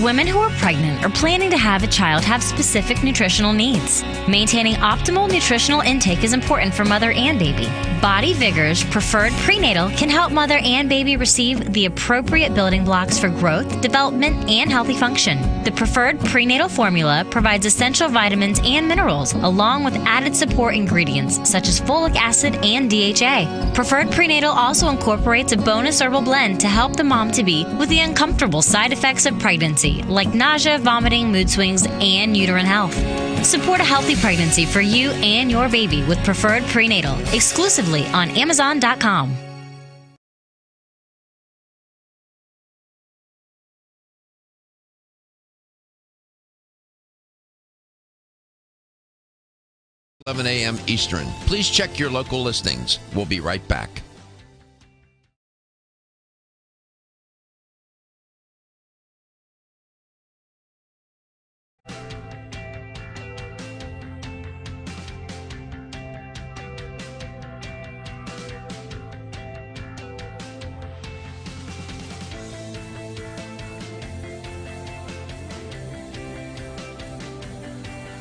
Women who are pregnant or planning to have a child have specific nutritional needs. Maintaining optimal nutritional intake is important for mother and baby. Body Vigor's Preferred Prenatal can help mother and baby receive the appropriate building blocks for growth, development, and healthy function. The Preferred Prenatal formula provides essential vitamins and minerals, along with added support ingredients such as folic acid and DHA. Preferred Prenatal also incorporates a bonus herbal blend to help the mom-to-be with the uncomfortable side effects of pregnancy, like nausea, vomiting, mood swings, and uterine health. Support a healthy pregnancy for you and your baby with Preferred Prenatal, exclusively on Amazon.com. $11 a.m. Eastern. Please check your local listings. We'll be right back.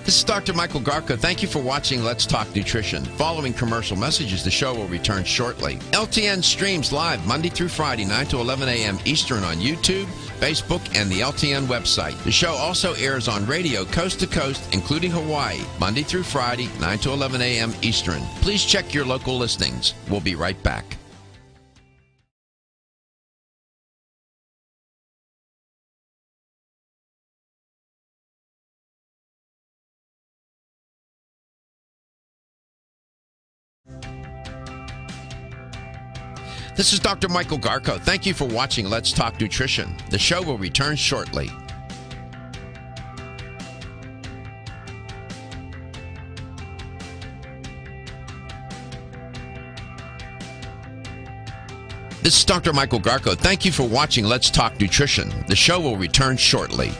This is Dr. Michael Garko. Thank you for watching Let's Talk Nutrition. Following commercial messages, the show will return shortly. LTN streams live Monday through Friday, 9 to 11 a.m. Eastern on YouTube, Facebook, and the LTN website. The show also airs on radio coast to coast, including Hawaii, Monday through Friday, 9 to 11 a.m. Eastern. Please check your local listings. We'll be right back. This is Dr. Michael Garko. Thank you for watching Let's Talk Nutrition. The show will return shortly. This is Dr. Michael Garko. Thank you for watching Let's Talk Nutrition. The show will return shortly.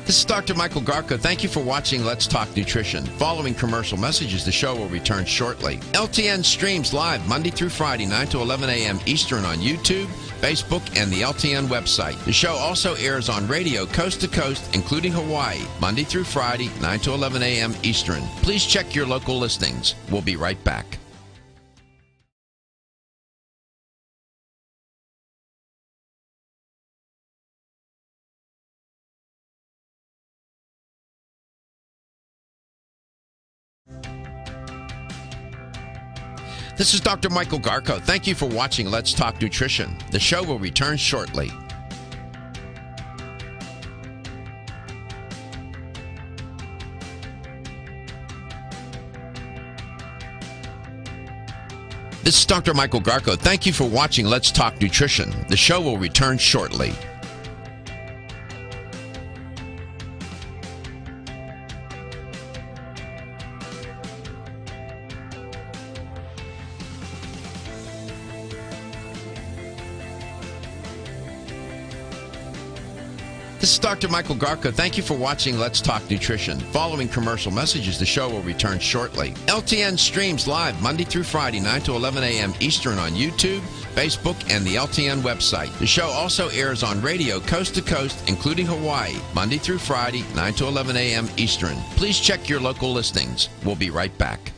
This is Dr. Michael Garko. Thank you for watching Let's Talk Nutrition. Following commercial messages, the show will return shortly. LTN streams live Monday through Friday, 9 to 11 a.m. Eastern on YouTube, Facebook, and the LTN website. The show also airs on radio coast to coast, including Hawaii, Monday through Friday, 9 to 11 a.m. Eastern. Please check your local listings. We'll be right back. This is Dr. Michael Garko. Thank you for watching Let's Talk Nutrition. The show will return shortly. This is Dr. Michael Garko. Thank you for watching Let's Talk Nutrition. The show will return shortly. This is Dr. Michael Garko. Thank you for watching Let's Talk Nutrition. Following commercial messages, the show will return shortly. LTN streams live Monday through Friday, 9 to 11 a.m. Eastern on YouTube, Facebook, and the LTN website. The show also airs on radio coast to coast, including Hawaii, Monday through Friday, 9 to 11 a.m. Eastern. Please check your local listings. We'll be right back.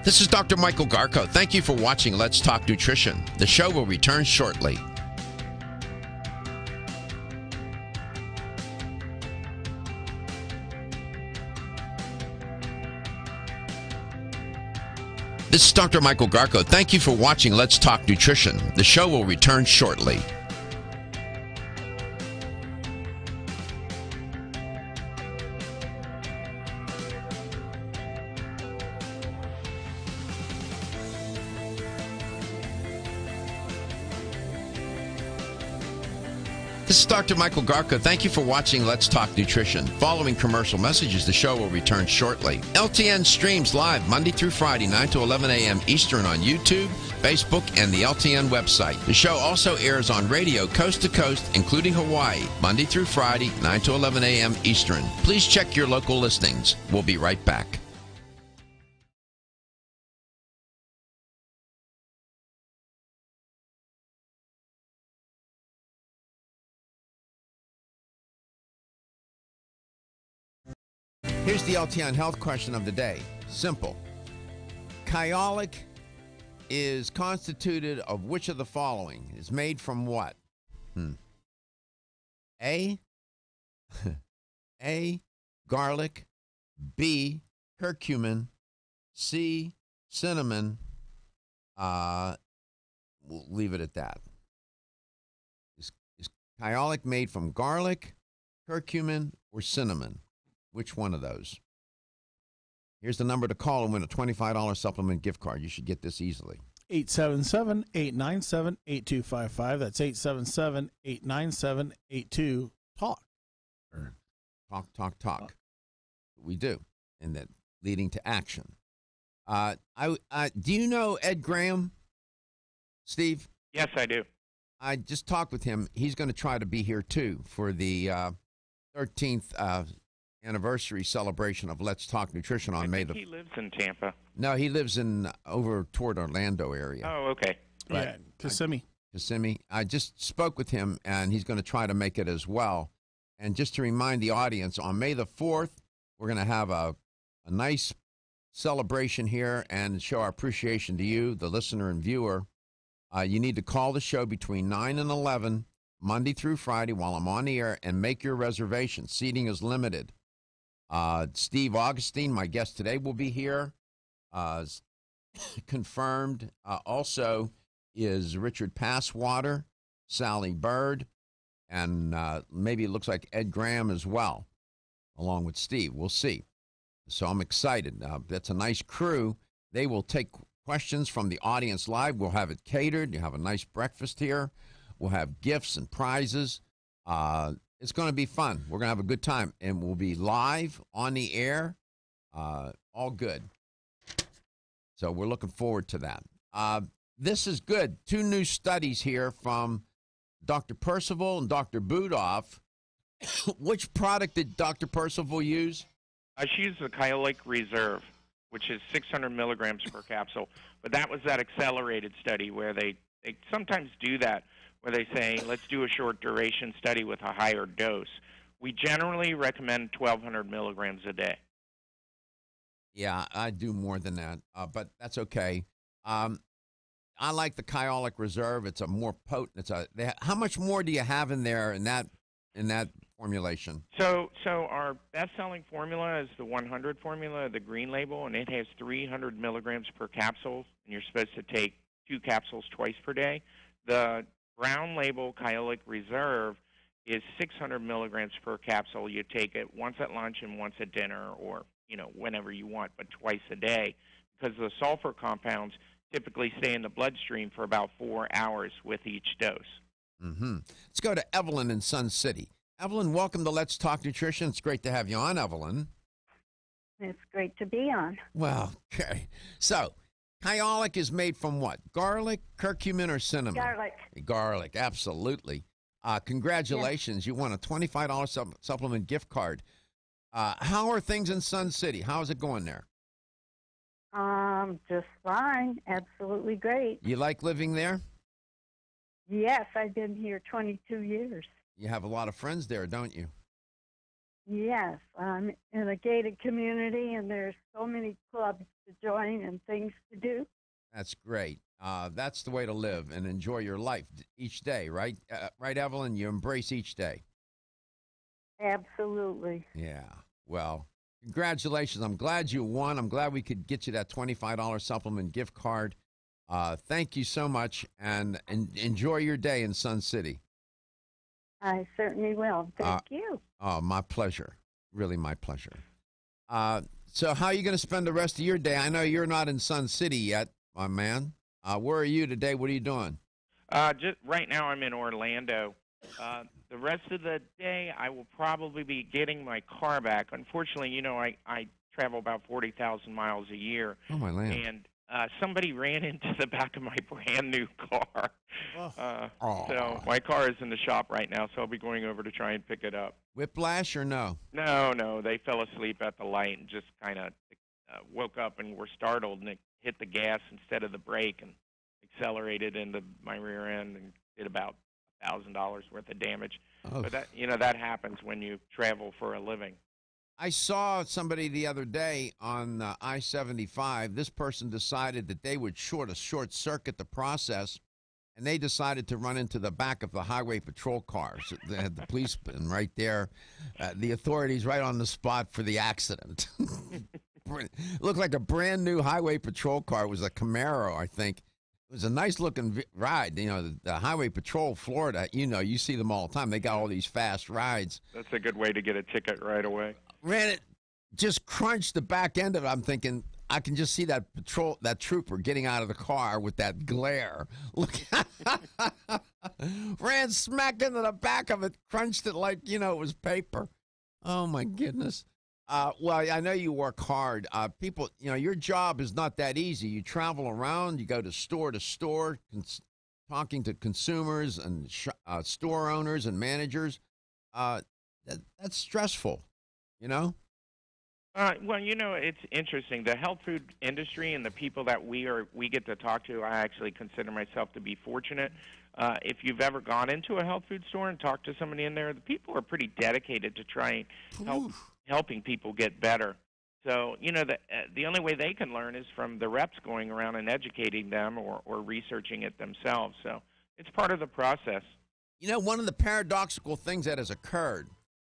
This is Dr. Michael Garko. Thank you for watching Let's Talk Nutrition. The show will return shortly. This is Dr. Michael Garko. Thank you for watching Let's Talk Nutrition. The show will return shortly. This is Dr. Michael Garko. Thank you for watching Let's Talk Nutrition. Following commercial messages, the show will return shortly. LTN streams live Monday through Friday, 9 to 11 a.m. Eastern on YouTube, Facebook, and the LTN website. The show also airs on radio coast to coast, including Hawaii, Monday through Friday, 9 to 11 a.m. Eastern. Please check your local listings. We'll be right back. Here's the LTN health question of the day. Simple. Kyolic is constituted of which of the following? Is made from what? A, garlic. B, curcumin. C, cinnamon. We'll leave it at that. Is Kyolic made from garlic, curcumin, or cinnamon? Which one of those? Here's the number to call and win a $25 supplement gift card. You should get this easily. 877-897-8255. That's 877-897-82-TALK. Talk. We do, and that leading to action. Do you know Ed Graham, Steve? Yes, I do. I just talked with him. He's going to try to be here, too, for the 13th anniversary celebration of Let's Talk Nutrition on May the... He lives in Tampa. No, he lives in over toward Orlando area. Oh, okay. Right. Yeah, Kissimmee. I just spoke with him, and he's going to try to make it as well. And just to remind the audience, on May the 4th, we're going to have a nice celebration here and show our appreciation to you, the listener and viewer. You need to call the show between 9 and 11, Monday through Friday, while I'm on the air, and make your reservation. Seating is limited. Steve Augustine, my guest today, will be here. Confirmed. Also is Richard Passwater, Sally Byrd, and maybe it looks like Ed Graham as well, along with Steve. We'll see. So I'm excited. That's a nice crew. They will take questions from the audience live. We'll have it catered. You have a nice breakfast here. We'll have gifts and prizes. It's going to be fun. We're going to have a good time, and we'll be live on the air. All good. So we're looking forward to that. This is good. 2 new studies here from Dr. Percival and Dr. Budoff. Which product did Dr. Percival use? She used the Kyolic Reserve, which is 600 milligrams per capsule. But that was that accelerated study where they sometimes do that, where they say, let's do a short duration study with a higher dose. We generally recommend 1,200 milligrams a day. Yeah, I do more than that, but that's okay. I like the Kyolic Reserve. It's a more potent. How much more do you have in there in that formulation? So our best-selling formula is the 100 formula, the green label, and it has 300 milligrams per capsule, and you're supposed to take 2 capsules twice per day. The brown label Kyolic Reserve is 600 milligrams per capsule. You take it once at lunch and once at dinner, or whenever you want, but twice a day, because the sulfur compounds typically stay in the bloodstream for about 4 hours with each dose. Mm-hmm. Let's go to Evelyn in Sun City. Evelyn, welcome to Let's Talk Nutrition. It's great to have you on, Evelyn. It's great to be on. Well, okay. So, Kyolic is made from what? Garlic, curcumin, or cinnamon? Garlic. Garlic, absolutely. Congratulations. Yeah. You won a $25 supplement gift card. How are things in Sun City? How is it going there? Just fine. Absolutely great. You like living there? Yes, I've been here 22 years. You have a lot of friends there, don't you? Yes, I'm in a gated community, and there's so many clubs to join and things to do. That's great. That's the way to live and enjoy your life each day, right? Right, Evelyn? You embrace each day. Absolutely. Yeah. Well, congratulations. I'm glad you won. I'm glad we could get you that $25 supplement gift card. Thank you so much, and enjoy your day in Sun City. I certainly will. Thank you. Oh, my pleasure. Really my pleasure. So how are you going to spend the rest of your day? I know you're not in Sun City yet, my man. Where are you today? What are you doing? Just right now I'm in Orlando. The rest of the day I will probably be getting my car back. Unfortunately, you know, I travel about 40,000 miles a year. Oh, my land. And somebody ran into the back of my brand new car. So my car is in the shop right now, so I'll be going over to try and pick it up. Whiplash or no? No. They fell asleep at the light and just kind of woke up and were startled, and it hit the gas instead of the brake and accelerated into my rear end and did about $1,000 worth of damage. Oh. But that happens when you travel for a living. I saw somebody the other day on I-75. This person decided that they would short circuit the process, and they decided to run into the back of the highway patrol cars. They had the policeman right there, the authorities right on the spot for the accident. It looked like a brand new highway patrol car. It was a Camaro, I think. It was a nice looking ride. You know, the Highway Patrol, Florida, you know, you see them all the time. They got all these fast rides. That's a good way to get a ticket right away. Ran it, just crunched the back end of it. I'm thinking, I can just see that trooper getting out of the car with that glare. Look, ran smack into the back of it, crunched it like, you know, it was paper. Oh, my goodness. Well, I know you work hard. People, you know, your job is not that easy. You travel around, you go to store, talking to consumers and store owners and managers. That's stressful, you know? Well, you know, it's interesting. The health food industry and the people that we get to talk to, I actually consider myself to be fortunate. If you've ever gone into a health food store and talked to somebody in there, the people are pretty dedicated to trying helping people get better. So, you know, the only way they can learn is from the reps going around and educating them or researching it themselves. So it's part of the process. You know, one of the paradoxical things that has occurred,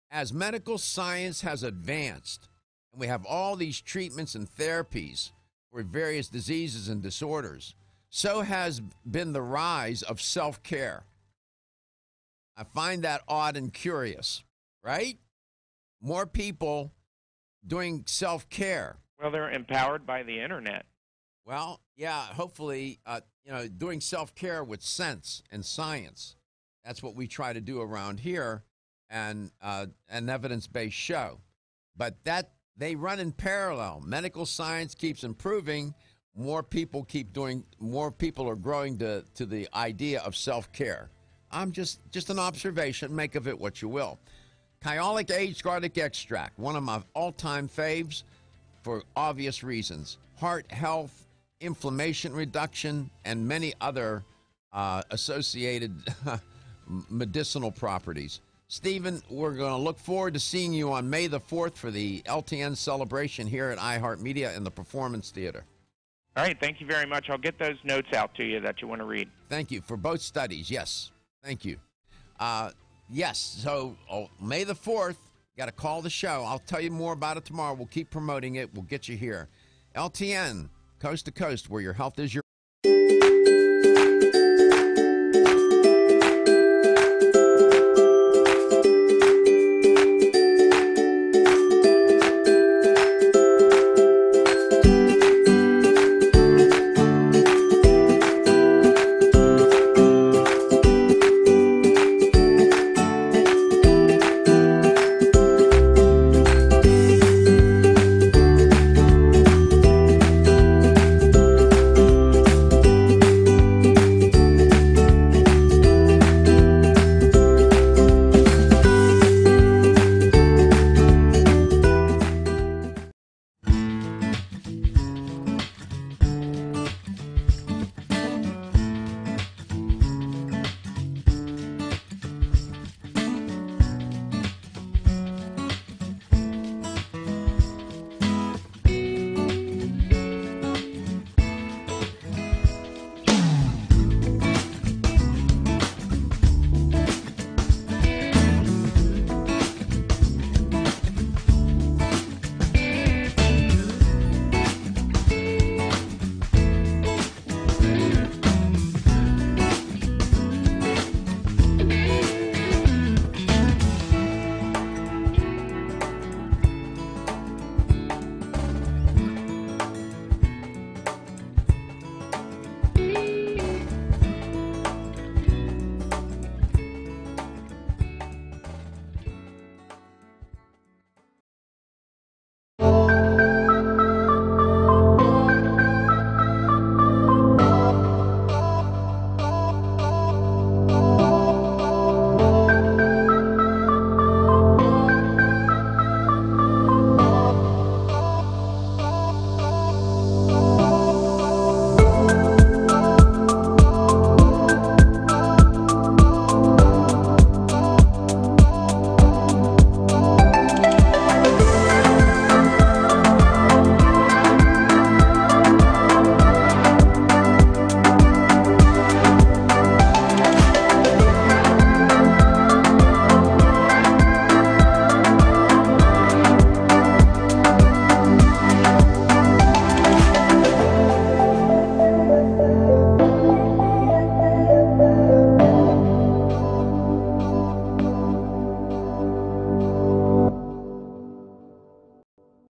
as medical science has advanced, and we have all these treatments and therapies for various diseases and disorders, so has been the rise of self-care. I find that odd and curious, right? More people doing self-care. Well, they're empowered by the internet. Well, yeah, hopefully, you know, doing self-care with sense and science. That's what we try to do around here, and an evidence-based show. But that they run in parallel. Medical science keeps improving. More people are growing to the idea of self-care. I'm just an observation. Make of it what you will. Kyolic aged garlic extract, one of my all-time faves for obvious reasons. Heart health, inflammation reduction, and many other associated medicinal properties. Stephen, we're going to look forward to seeing you on May the 4th for the LTN celebration here at iHeartMedia in the Performance Theater. All right, thank you very much. I'll get those notes out to you that you want to read. Thank you. For both studies, yes. Thank you. Yes, so May the 4th, got to call the show. I'll tell you more about it tomorrow. We'll keep promoting it. We'll get you here. LTN, coast to coast, where your health is your